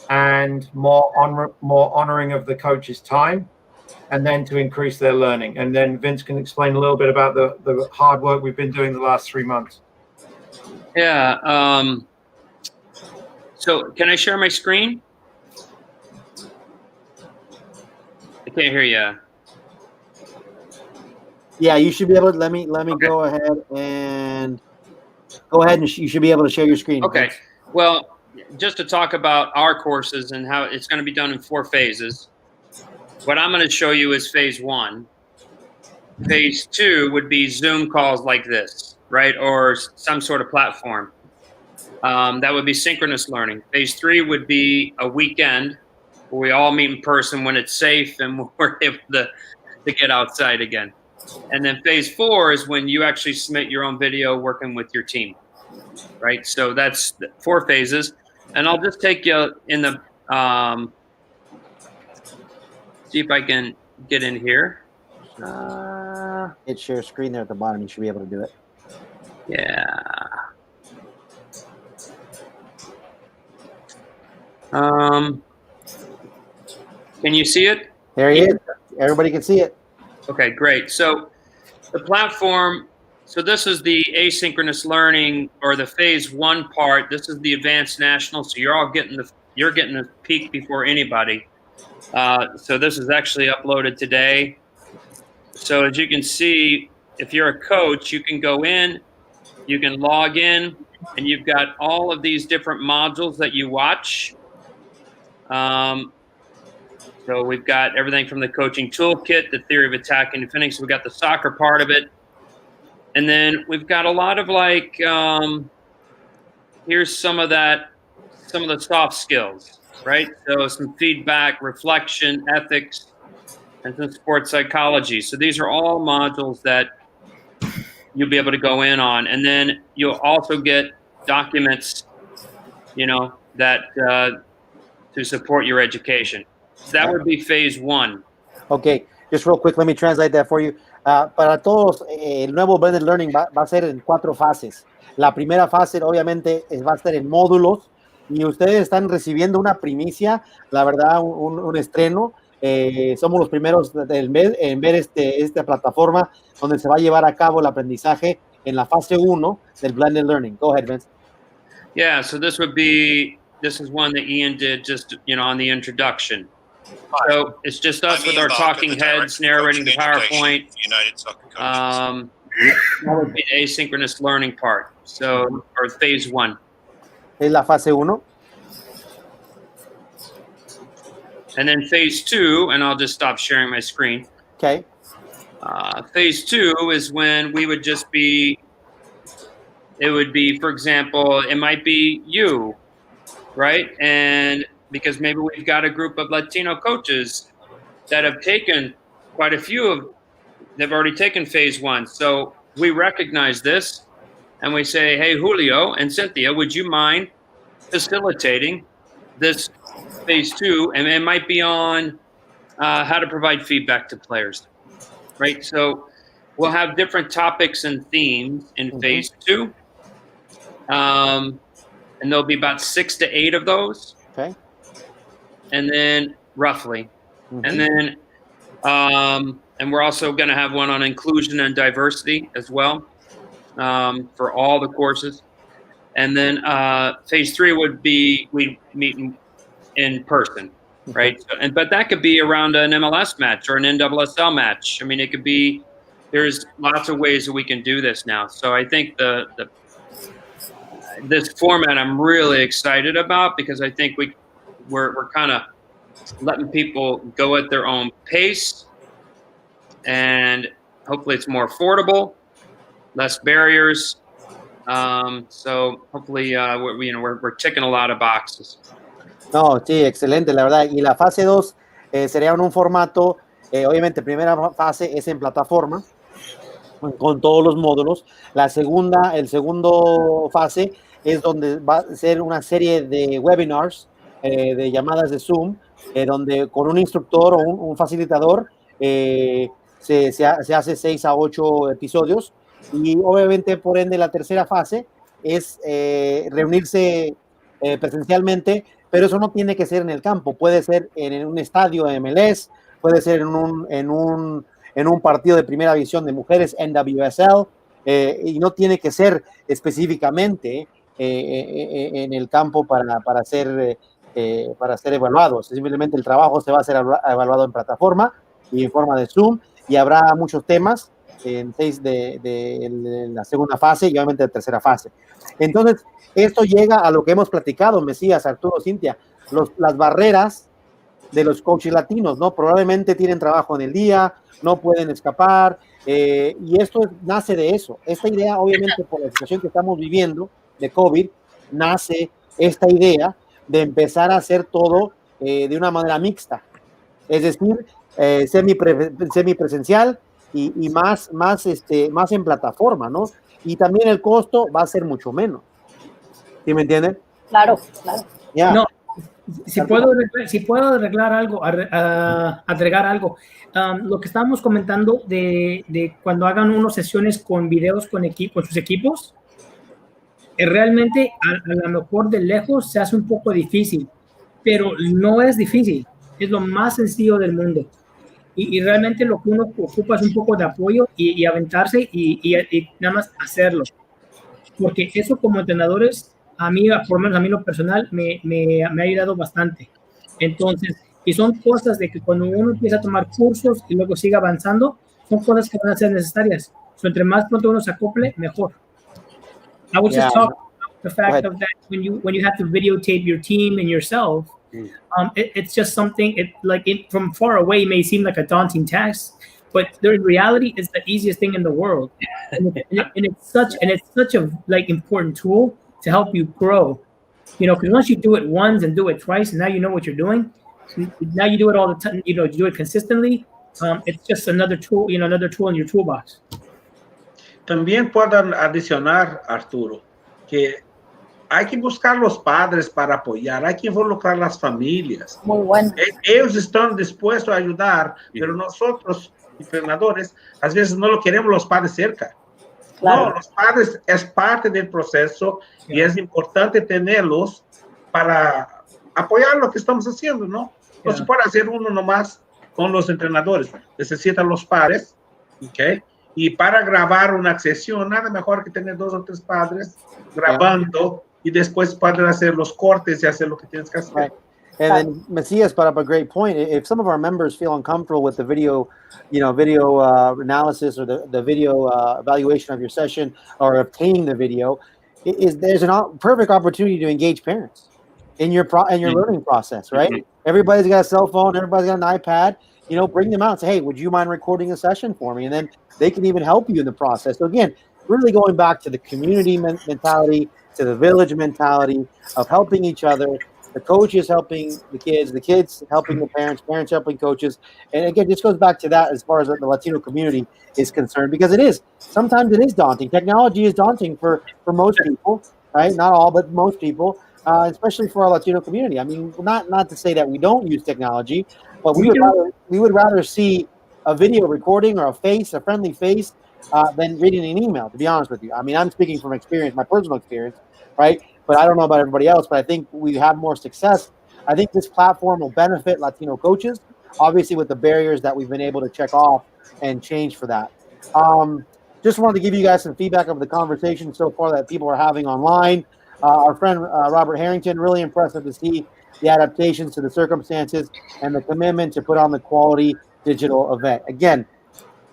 and more honoring of the coach's time, and then to increase their learning. And then Vince can explain a little bit about the hard work we've been doing the last 3 months. Yeah. So can I share my screen? I can't hear you. Yeah, you should be able to, let me Okay. go ahead and you should be able to share your screen. Okay. Well, just to talk about our courses and how it's going to be done in 4 phases. What I'm going to show you is phase 1. Phase 2 would be Zoom calls like this, right? Or some sort of platform. That would be synchronous learning. Phase 3 would be a weekend where we all meet in person when it's safe and we're able to get outside again. And then phase 4 is when you actually submit your own video working with your team, right? So that's 4 phases. And I'll just take you in the, see if I can get in here. Hit share screen there at the bottom. You should be able to do it. Yeah. Can you see it? There he is. Everybody can see it. Okay, great. So the platform, so this is the asynchronous learning, or the phase 1 part. This is the advanced national. So you're all getting you're getting the peak before anybody. So this is actually uploaded today. So as you can see, if you're a coach, you can go in, you can log in, and you've got all of these different modules that you watch. So we've got everything from the coaching toolkit, the theory of attacking and defending. So we've got the soccer part of it. And then we've got a lot of like, here's some of the soft skills, right? So some feedback, reflection, ethics, and some sports psychology. So these are all modules that you'll be able to go in on. And then you'll also get documents, that to support your education. So that would be phase one. Okay, just real quick, let me translate that for you. Para todos, el nuevo blended learning va a ser en 4 fases. La primera fase, obviamente, va a ser en módulos y ustedes están recibiendo una primicia, la verdad, un estreno. Somos los primeros en ver esta plataforma donde se va a llevar a cabo el aprendizaje en la fase 1 del blended learning. Go ahead, Vince. Yeah, so this is one that Ian did just, on the introduction. So it's just us with our talking heads narrating the PowerPoint. That would be the asynchronous learning part. So, or phase 1. Es la fase 1. And then phase 2, and I'll just stop sharing my screen. Okay. Phase 2 is when we would just be, it would be, for example, it might be you, right? And because maybe we've got a group of Latino coaches that have taken quite a few they've already taken phase 1. So we recognize this and we say, hey, Julio and Cynthia, would you mind facilitating this phase 2? And it might be on how to provide feedback to players, right? So we'll have different topics and themes in phase 2. And there'll be about 6 to 8 of those. Okay. And then roughly. And then, and we're also going to have one on inclusion and diversity as well, for all the courses. And then phase 3 would be we meet in person, right? So, but that could be around an MLS match or an NWSL match. I mean, it could be. There's lots of ways that we can do this now. So I think this format I'm really excited about, because I think we're kind of letting people go at their own pace, and hopefully it's more affordable, less barriers. So hopefully we're ticking a lot of boxes. No, sí, excelente, la verdad. Y la fase 2 sería en un formato, obviamente, primera fase es en plataforma, con todos los módulos. El segundo fase es donde va a ser una serie de webinars, de llamadas de Zoom, donde con un instructor o un facilitador se hace 6 a 8 episodios. Y obviamente, por ende, la tercera fase es reunirse presencialmente, pero eso no tiene que ser en el campo, puede ser en un estadio de MLS, puede ser en un partido de primera división de mujeres NWSL, y no tiene que ser específicamente en el campo para ser evaluado. Simplemente el trabajo se va a ser evaluado en plataforma y en forma de Zoom, y habrá muchos temas en 6 de la segunda fase y obviamente de tercera fase. Entonces, esto llega a lo que hemos platicado, Mesías, Arturo, Cintia, las barreras de los coaches latinos, ¿no? Probablemente tienen trabajo en el día, no pueden escapar, y esto nace de eso. Esta idea, obviamente, por la situación que estamos viviendo de COVID, nace esta idea de empezar a hacer todo de una manera mixta, es decir, semipresencial y más en plataforma, ¿no? Y también el costo va a ser mucho menos. ¿Sí me entienden? Claro, claro. Yeah. No, si puedo agregar algo. Lo que estábamos comentando de cuando hagan unas sesiones con videos con sus equipos, realmente a lo mejor de lejos se hace un poco difícil, pero no es difícil, es lo más sencillo del mundo. Y realmente lo que uno ocupa es un poco de apoyo y aventarse y nada más hacerlo. Porque eso, como entrenadores, a mí, por lo menos a mí lo personal, me ha ayudado bastante. Entonces, Y son cosas de que cuando uno empieza a tomar cursos y luego sigue avanzando, son cosas que van a ser necesarias. So, entre más pronto uno se acople, mejor. I was just talking about the fact of that when you have to videotape your team and yourself, it's just something. From far away may seem like a daunting task, but the reality is the easiest thing in the world, and it's such a important tool to help you grow. You know, because once you do it once and do it twice, and now you know what you're doing. Now you do it all the time. You know, you do it consistently. It's just another tool. You know, another tool in your toolbox. También puedo adicionar, Arturo, que hay que buscar los padres para apoyar, hay que involucrar las familias. Muy bueno. Ellos están dispuestos a ayudar, pero nosotros, entrenadores, a veces no lo queremos los padres cerca. Claro. No, los padres es parte del proceso y es importante tenerlos para apoyar lo que estamos haciendo, ¿no? No se puede hacer uno nomás con los entrenadores. Necesitan los padres, ¿ok? Y para grabar una sesión, nada mejor que tener 2 o 3 padres grabando y después poder hacer los cortes y hacer lo que tienes que hacer. Right. And then Macias brought up a great point. If some of our members feel uncomfortable with the video, analysis or the video evaluation of your session or obtaining the video, there's a perfect opportunity to engage parents in your learning process, right? Mm-hmm. Everybody's got a cell phone, everybody's got an iPad. You know, bring them out and say, hey, would you mind recording a session for me? And then they can even help you in the process. So again, really going back to the community mentality, to the village mentality of helping each other, the coaches helping the kids helping the parents helping coaches. And again, this goes back to that as far as the Latino community is concerned, because sometimes it is daunting. Technology is daunting for most people, right? Not all, but most people, especially for our Latino community. I mean, not to say that we don't use technology, but we would rather see a video recording or a friendly face, than reading an email, to be honest with you. I mean, I'm speaking from experience, my personal experience, right? But I don't know about everybody else, but I think we have more success. I think this platform will benefit Latino coaches, obviously with the barriers that we've been able to check off and change for that. Just wanted to give you guys some feedback of the conversation so far that people are having online. Our friend Robert Harrington, really impressive to see the adaptations to the circumstances and the commitment to put on the quality digital event. Again,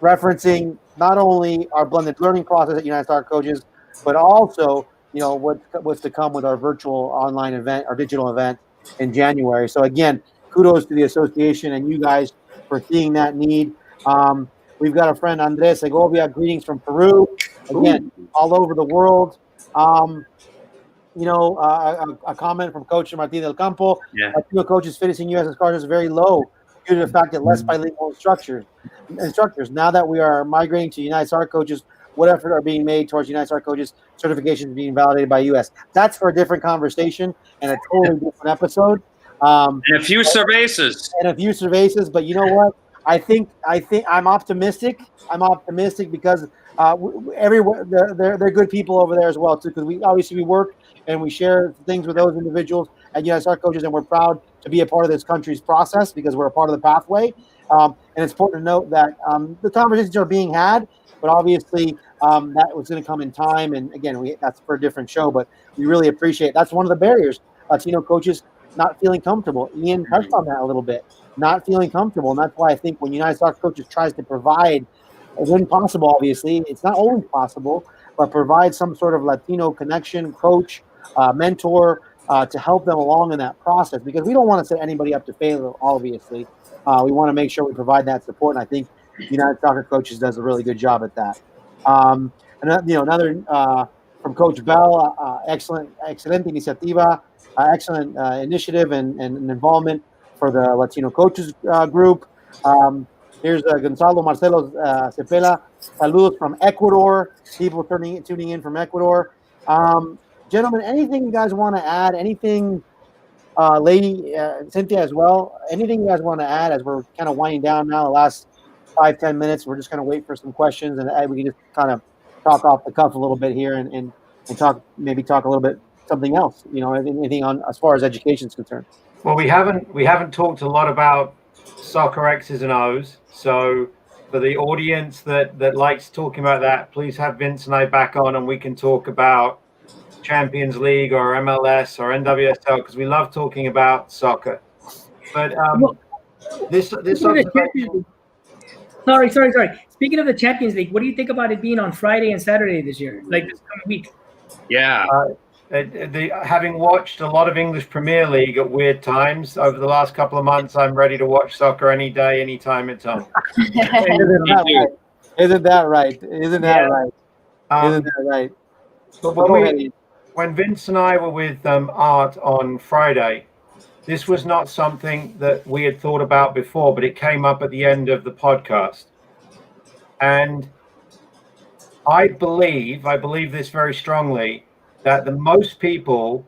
referencing not only our blended learning process at United Star Coaches, but also, what's to come with our virtual online event, our digital event in January. So again, kudos to the association and you guys for seeing that need. We've got a friend, Andres Segovia, greetings from Peru. Again, all over the world. A comment from Coach Martin del Campo. Yeah. Latino coaches finishing USS Carter is very low due to the fact that less bilingual instructors. Now that we are migrating to United Star Coaches, what efforts are being made towards United Star Coaches certifications being validated by US? That's for a different conversation and a totally different episode. And a few cervezas. But you know what? I think I'm optimistic. Because everywhere they're good people over there as well too. Because we work and we share things with those individuals at United Star Coaches, and we're proud to be a part of this country's process because we're a part of the pathway. And it's important to note that the conversations are being had, but obviously that was going to come in time. And again, that's for a different show. But we really appreciate that's one of the barriers. Latino coaches not feeling comfortable. Ian touched on that a little bit. Not feeling comfortable, and that's why I think when United Star Coaches tries to provide, when possible, obviously it's not always possible, but provide some sort of Latino connection, coach, mentor, to help them along in that process, because we don't want to set anybody up to fail. Obviously, we want to make sure we provide that support, and I think United Soccer Coaches does a really good job at that. Another from Coach Bell, excelente iniciativa, excellent initiative and involvement for the Latino coaches group. Here's Gonzalo Marcelo Cepela. Saludos from Ecuador. People tuning in from Ecuador. Gentlemen, anything you guys want to add? Anything, Lady Cynthia as well? Anything you guys want to add as we're kind of winding down now? The last 5-10 minutes, we're just going to wait for some questions, and we can just kind of talk off the cuff a little bit here and talk a little bit something else. Anything on as far as education is concerned. Well, we haven't talked a lot about soccer X's and O's. So for the audience that likes talking about that, please have Vince and I back on, and we can talk about Champions League or MLS or NWSL, because we love talking about soccer. But Well, this observation. Sorry. Speaking of the Champions League, what do you think about it being on Friday and Saturday this year, like this coming week? Yeah. Having watched a lot of English Premier League at weird times over the last couple of months, I'm ready to watch soccer any day, any time it's on. Isn't that right? Isn't that right? But Go ahead. when Vince and I were with Art on Friday, this was not something that we had thought about before, but it came up at the end of the podcast. And I believe this very strongly, that the most people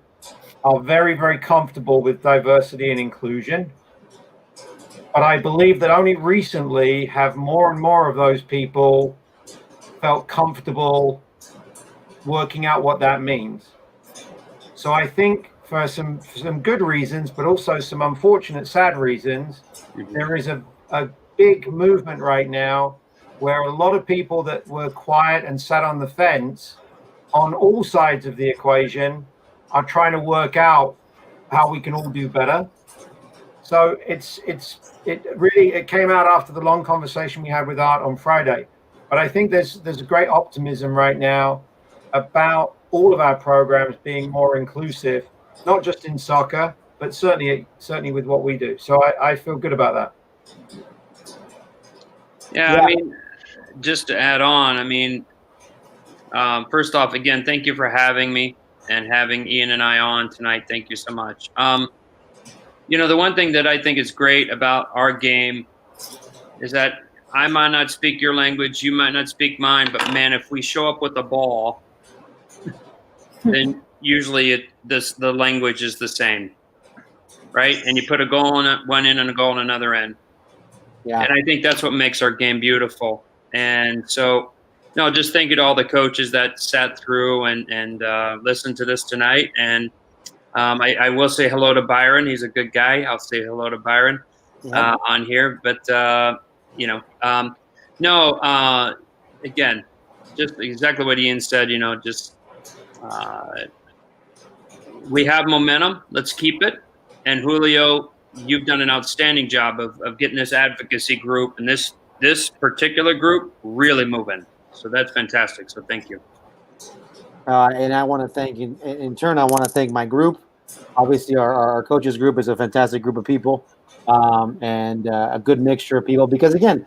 are very, very comfortable with diversity and inclusion. But I believe that only recently have more and more of those people felt comfortable working out what that means. So I think for some good reasons, but also some unfortunate, sad reasons, there is a big movement right now where a lot of people that were quiet and sat on the fence on all sides of the equation are trying to work out how we can all do better. So it came out after the long conversation we had with Art on Friday. But I think there's a great optimism right now about all of our programs being more inclusive, not just in soccer, but certainly with what we do. So I feel good about that. Yeah, I mean, just to add on, I mean, first off, again, thank you for having me and having Ian and I on tonight. Thank you so much. You know, the one thing that I think is great about our game is that I might not speak your language, you might not speak mine, but man, if we show up with the ball, then usually the language is the same, right? And you put a goal on one end and a goal on another end. Yeah. And I think that's what makes our game beautiful. And so, no, just thank you to all the coaches that sat through and listened to this tonight. And I will say hello to Byron. He's a good guy. I'll say hello to Byron on here. But, you know, again, just exactly what Ian said, you know, just we have momentum. Let's keep it. And Julio, you've done an outstanding job of getting this advocacy group and this particular group really moving. So that's fantastic. So thank you. And I want to thank, in turn, I want to thank my group. Obviously, our coaches group is a fantastic group of people and a good mixture of people. Because, again,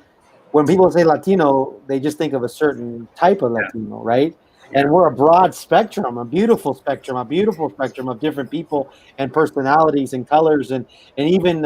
when people say Latino, they just think of a certain type of Latino, right? And we're a broad spectrum, a beautiful spectrum of different people and personalities and colors and even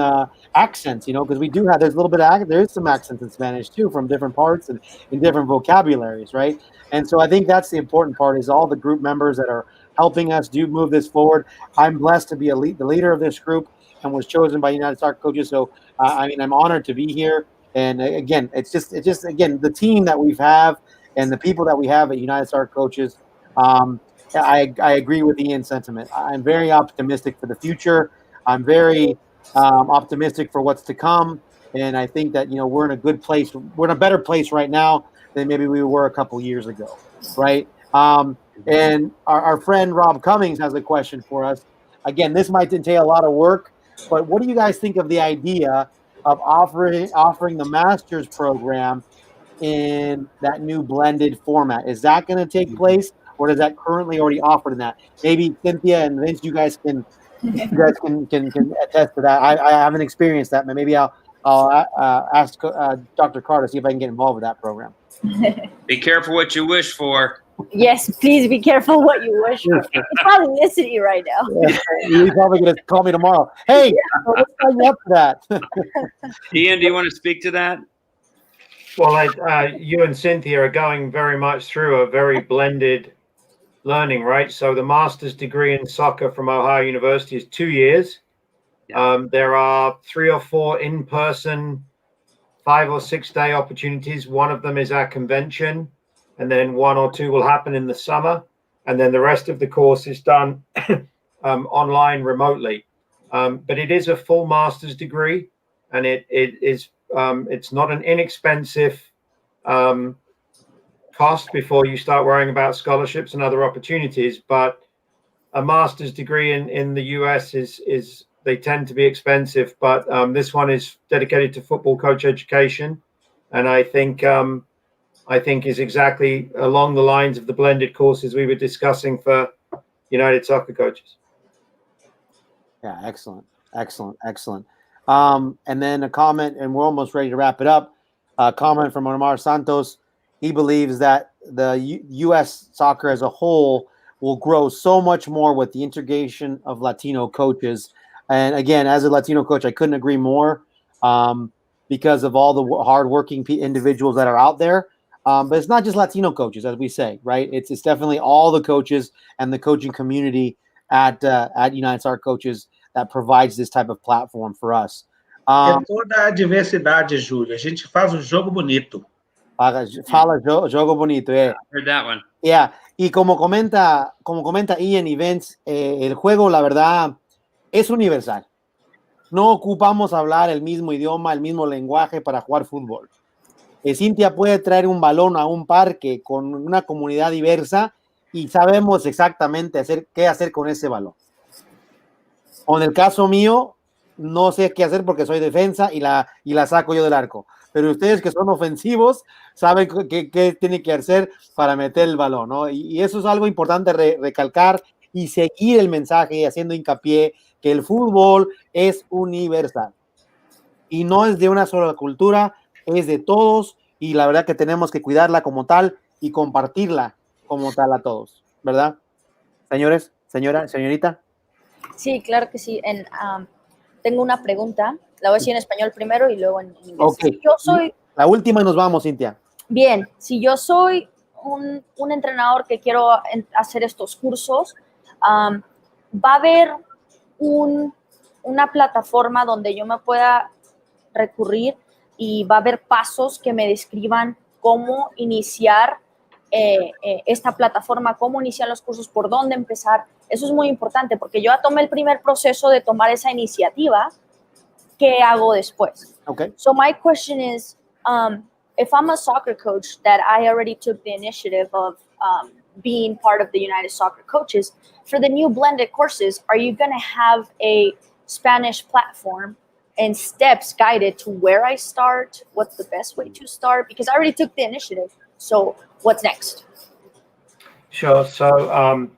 accents, you know, because we do have, there's a little bit of, there is some accents in Spanish too from different parts and in different vocabularies, right? And so I think that's the important part is all the group members that are helping us move this forward. I'm blessed to be the leader of this group and was chosen by United Soccer Coaches. So, I mean, I'm honored to be here. And again, it's just again, the team that we have and the people that we have at United Soccer Coaches, I agree with Ian's sentiment. I'm very optimistic for the future. I'm very optimistic for what's to come. And I think that, you know, we're in a good place. We're in a better place right now than maybe we were a couple years ago, right? And our friend Rob Cummings has a question for us. Again, this might entail a lot of work, but what do you guys think of the idea of offering the master's program in that new blended format? Is that going to take place, or is that currently already offered in that? Maybe Cynthia and Vince, you guys can attest to that. I haven't experienced that, but maybe I'll ask Dr. Carter to see if I can get involved with that program. Be careful what you wish for. Yes, please be careful what you wish for. He's probably listening right now. Yeah, he's probably going to call me tomorrow. Hey, let's sign you up for that. Ian, do you want to speak to that? Well, you and Cynthia are going very much through a very blended learning, right? So the master's degree in soccer from Ohio University is 2 years. Yeah. There are 3 or 4 in-person 5 or 6 day opportunities. One of them is our convention, and then 1 or 2 will happen in the summer. And then the rest of the course is done online remotely. But it is a full master's degree, and it is it's not an inexpensive cost before you start worrying about scholarships and other opportunities. But a master's degree in the US is they tend to be expensive, but this one is dedicated to football coach education, and I think is exactly along the lines of the blended courses we were discussing for United Soccer Coaches. Yeah, excellent. And then a comment, and we're almost ready to wrap it up. A comment from Omar Santos. He believes that the U.S. soccer as a whole will grow so much more with the integration of Latino coaches. And again, as a Latino coach, I couldn't agree more because of all the hardworking individuals that are out there. But it's not just Latino coaches, as we say, right? It's definitely all the coaches and the coaching community at United Soccer Coaches that provides this type of platform for us. É toda a diversidade, Júlio. A gente faz um jogo bonito. Fala jogo bonito. I heard that one. Yeah. Y como comenta Ian y Vince, el juego, la verdad, es universal. No ocupamos hablar el mismo idioma, el mismo lenguaje para jugar fútbol. Cintia puede traer un balón a un parque con una comunidad diversa y sabemos exactamente qué hacer con ese balón. O en el caso mío, no sé qué hacer porque soy defensa y la saco yo del arco. Pero ustedes que son ofensivos saben qué tienen que hacer para meter el balón, ¿no? Y eso es algo importante recalcar y seguir el mensaje haciendo hincapié que el fútbol es universal y no es de una sola cultura, es de todos y la verdad que tenemos que cuidarla como tal y compartirla como tal a todos, ¿verdad? Señores, señorita. Sí, claro que sí. Tengo una pregunta. La voy a decir en español primero y luego en inglés. Okay. Si yo soy... La última y nos vamos, Cintia. Bien, si yo soy un entrenador que quiero hacer estos cursos, va a haber una plataforma donde yo me pueda recurrir y va a haber pasos que me describan cómo iniciar esta plataforma, cómo iniciar los cursos, por dónde empezar. Eso es muy importante porque yo ya tomé el primer proceso de tomar esa iniciativa. ¿Qué hago después? Okay. So my question is, if I'm a soccer coach that I already took the initiative of being part of the United Soccer Coaches, for the new blended courses, are you going to have a Spanish platform and steps guided to where I start? What's the best way to start? Because I already took the initiative. So what's next? Sure. So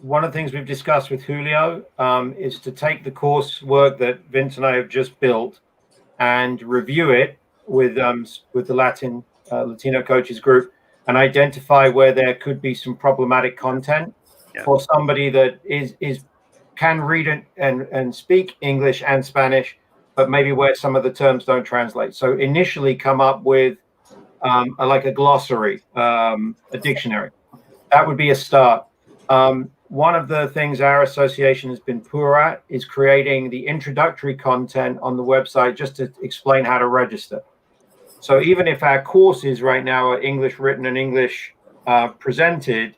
one of the things we've discussed with Julio is to take the coursework that Vince and I have just built and review it with the Latino coaches group and identify where there could be some problematic content for somebody that can read and speak English and Spanish, but maybe where some of the terms don't translate. So initially come up with like a glossary, a dictionary. That would be a start. One of the things our association has been poor at is creating the introductory content on the website just to explain how to register. So even if our courses right now are English written and English presented,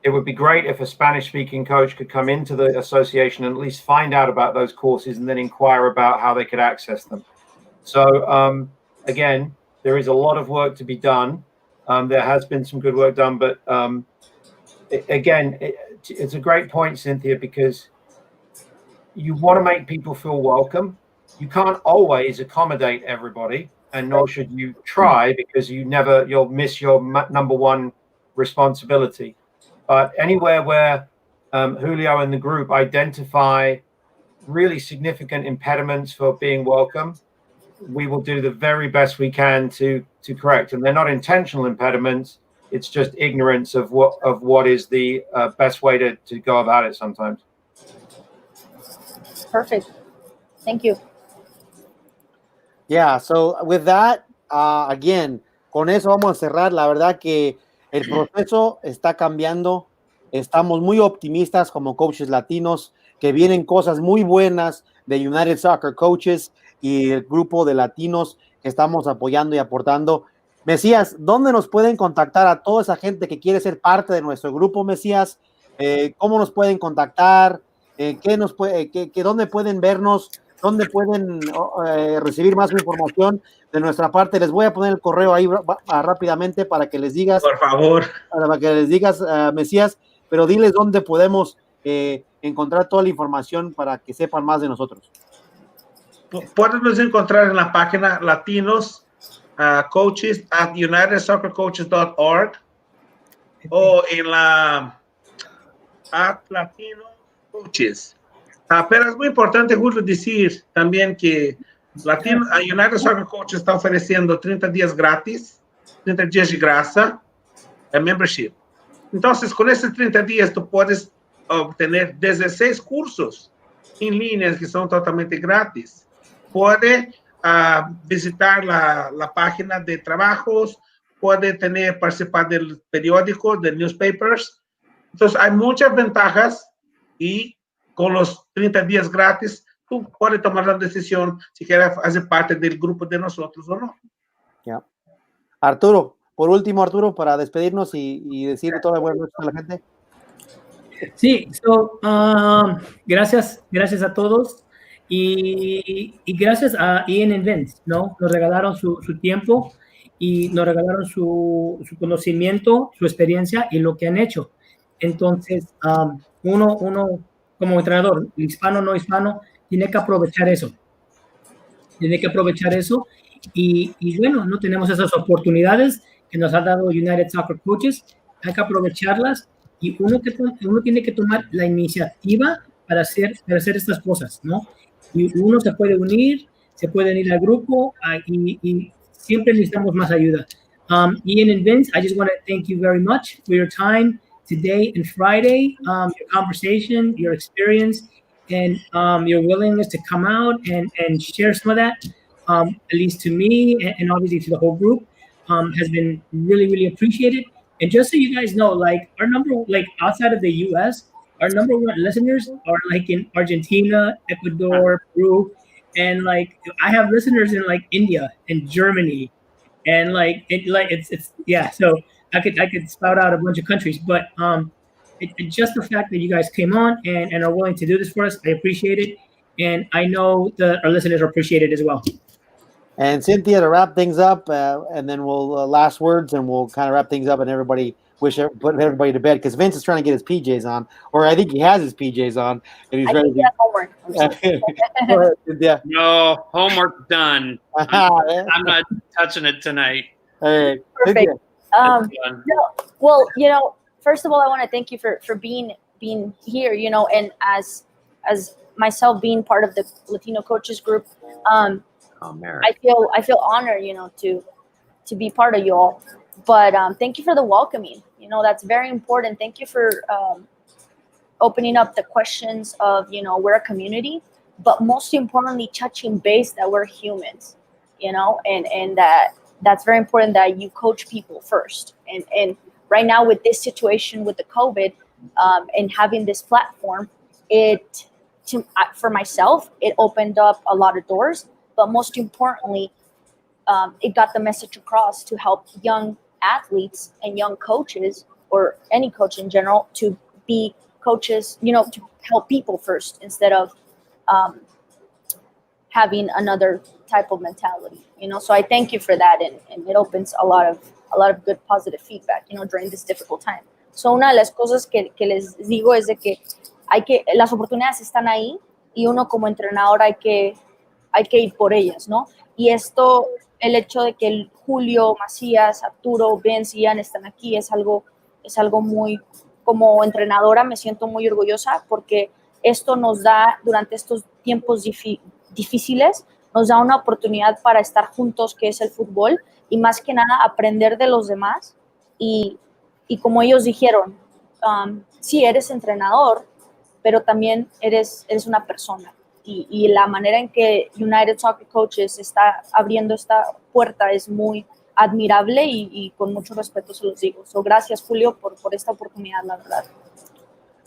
it would be great if a Spanish-speaking coach could come into the association and at least find out about those courses and then inquire about how they could access them. So again, there is a lot of work to be done. There has been some good work done, but again, it's a great point, Cynthia, because you want to make people feel welcome. You can't always accommodate everybody, and nor should you try, because you'll miss your number one responsibility. But anywhere where Julio and the group identify really significant impediments for being welcome, we will do the very best we can to correct. And they're not intentional impediments. It's just ignorance of what is the best way to go about it sometimes. Perfect. Thank you. Yeah, so with that, again, con eso vamos a cerrar. La verdad que el proceso está cambiando. Estamos muy optimistas como coaches latinos, que vienen cosas muy buenas de United Soccer Coaches y el grupo de latinos que estamos apoyando y aportando. Mesías, ¿dónde nos pueden contactar a toda esa gente que quiere ser parte de nuestro grupo, Mesías? ¿Cómo nos pueden contactar? ¿Dónde pueden vernos? ¿Dónde pueden recibir más información de nuestra parte? Les voy a poner el correo ahí rápidamente para que les digas. Por favor. Para que les digas, Mesías, pero diles dónde podemos encontrar toda la información para que sepan más de nosotros? Pueden encontrar en la página latinos coaches at unitedsoccercoaches.org o en la at latinos coaches. Pero es muy importante, Julio, decir también que United Soccer Coaches está ofreciendo 30 días gratis, 30 días de graça, membership. Entonces, con esos 30 días, tú puedes obtener 16 cursos en línea que son totalmente gratis. Puede visitar la página de trabajos, puede participar del periódico, de newspapers. Entonces, hay muchas ventajas y con los 30 días gratis, tú puedes tomar la decisión si quieres hacer parte del grupo de nosotros o no. Yeah. Arturo, por último, Arturo, para despedirnos y decir toda buena noche a la gente. Sí, gracias a todos y gracias a Ian Events, ¿no? Nos regalaron su tiempo y nos regalaron su conocimiento, su experiencia y lo que han hecho. Entonces, uno como entrenador, hispano, no hispano, tiene que aprovechar eso. Y bueno, no tenemos esas oportunidades que nos ha dado United Soccer Coaches, hay que aprovecharlas y uno tiene que tomar la iniciativa para hacer estas cosas, ¿no? Y uno se puede unir al grupo y siempre necesitamos más ayuda. Ian and Vince, I just want to thank you very much for your time today and Friday, your conversation, your experience, and your willingness to come out and share some of that, at least to me and obviously to the whole group, has been really, really appreciated. And just so you guys know, like our outside of the US, our number one listeners are like in Argentina, Ecuador, Peru, and like I have listeners in like India and Germany, and it's yeah. So I could spout out a bunch of countries, but just the fact that you guys came on and are willing to do this for us, I appreciate it, and I know that our listeners appreciate it as well. And Cynthia, to wrap things up, and then we'll last words, and we'll kind of wrap things up, and put everybody to bed because Vince is trying to get his PJs on, or I think he has his PJs on, and he's ready. Homework. Yeah. No, homework done. I'm not touching it tonight. All right. Perfect. No, well, first of all, I want to thank you for being here, and as myself being part of the Latino coaches group, I feel honored, to be part of you all. But thank you for the welcoming. That's very important. Thank you for opening up the questions of, we're a community, but most importantly, touching base that we're humans, and that's very important that you coach people first. And right now with this situation with the COVID, and having this platform, for myself, it opened up a lot of doors. But most importantly, it got the message across to help young athletes and young coaches, or any coach in general, to be coaches, to help people first instead of having another type of mentality. So I thank you for that, and it opens a lot of good positive feedback, during this difficult time. So una de las cosas que les digo es de que las oportunidades están ahí y uno como entrenador hay que ir por ellas, ¿no? Y esto, el hecho de que Julio, Macías, Arturo, Vince y Ian están aquí es algo muy, como entrenadora me siento muy orgullosa porque esto nos da, durante estos tiempos difíciles, nos da una oportunidad para estar juntos, que es el fútbol, y más que nada aprender de los demás y como ellos dijeron, sí, eres entrenador, pero también eres una persona. Y la manera en que United Soccer Coaches está abriendo esta puerta es muy admirable y con mucho respeto se los digo. So, gracias, Julio, por esta oportunidad, la verdad.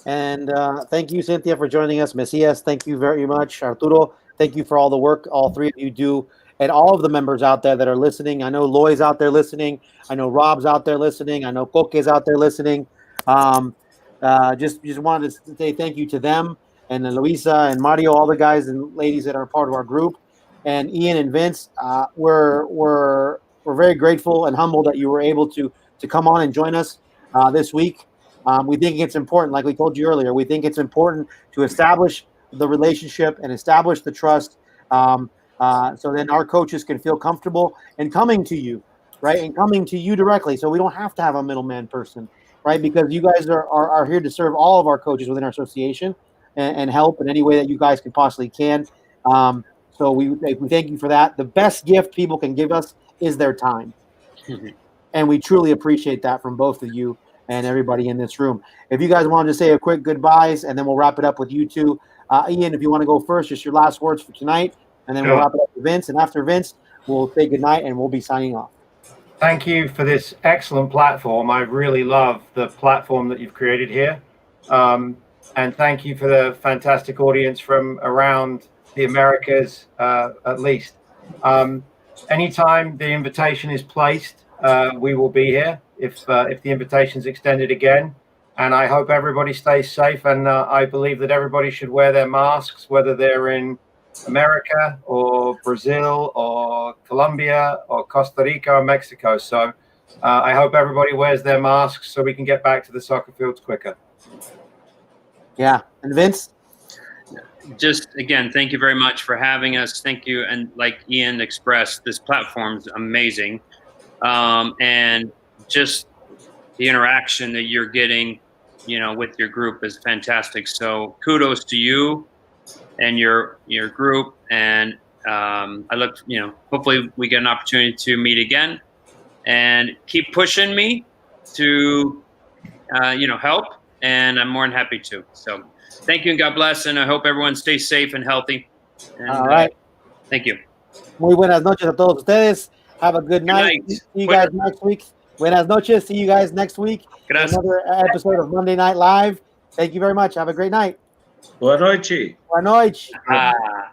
And thank you, Cynthia, for joining us. Messias, thank you very much. Arturo, thank you for all the work all three of you do. And all of the members out there that are listening. I know Loy's out there listening. I know Rob's out there listening. I know Coque's out there listening. Just wanted to say thank you to them. And Luisa and Mario, all the guys and ladies that are part of our group, and Ian and Vince, we're very grateful and humbled that you were able to come on and join us this week. We think it's important, like we told you earlier, we think it's important to establish the relationship and establish the trust, so then our coaches can feel comfortable in coming to you, right? And coming to you directly, so we don't have to have a middleman person, right? Because you guys are here to serve all of our coaches within our association and help in any way that you guys can possibly can. So we thank you for that. The best gift people can give us is their time. And we truly appreciate that from both of you and everybody in this room. If you guys wanted to say a quick goodbyes, and then we'll wrap it up with you two. Ian, if you want to go first, just your last words for tonight, and then we'll wrap it up with Vince. And after Vince, we'll say goodnight and we'll be signing off. Thank you for this excellent platform. I really love the platform that you've created here. And thank you for the fantastic audience from around the Americas, at least. Anytime the invitation is placed, we will be here if the invitation is extended again. And I hope everybody stays safe. And I believe that everybody should wear their masks, whether they're in America or Brazil or Colombia or Costa Rica or Mexico. So I hope everybody wears their masks so we can get back to the soccer fields quicker. Yeah. And Vince? Just again, thank you very much for having us. Thank you. And like Ian expressed, this platform is amazing. And just the interaction that you're getting, with your group is fantastic. So kudos to you and your group. And I look, hopefully we get an opportunity to meet again and keep pushing me to, help. And I'm more than happy to. So thank you and God bless. And I hope everyone stays safe and healthy. And, all right. Thank you. Muy buenas noches a todos ustedes. Have a good night. See you guys next week. Buenas noches. See you guys next week. Gracias. Another episode of Monday Night Live. Thank you very much. Have a great night. Boa noite. Boa noite. Ah.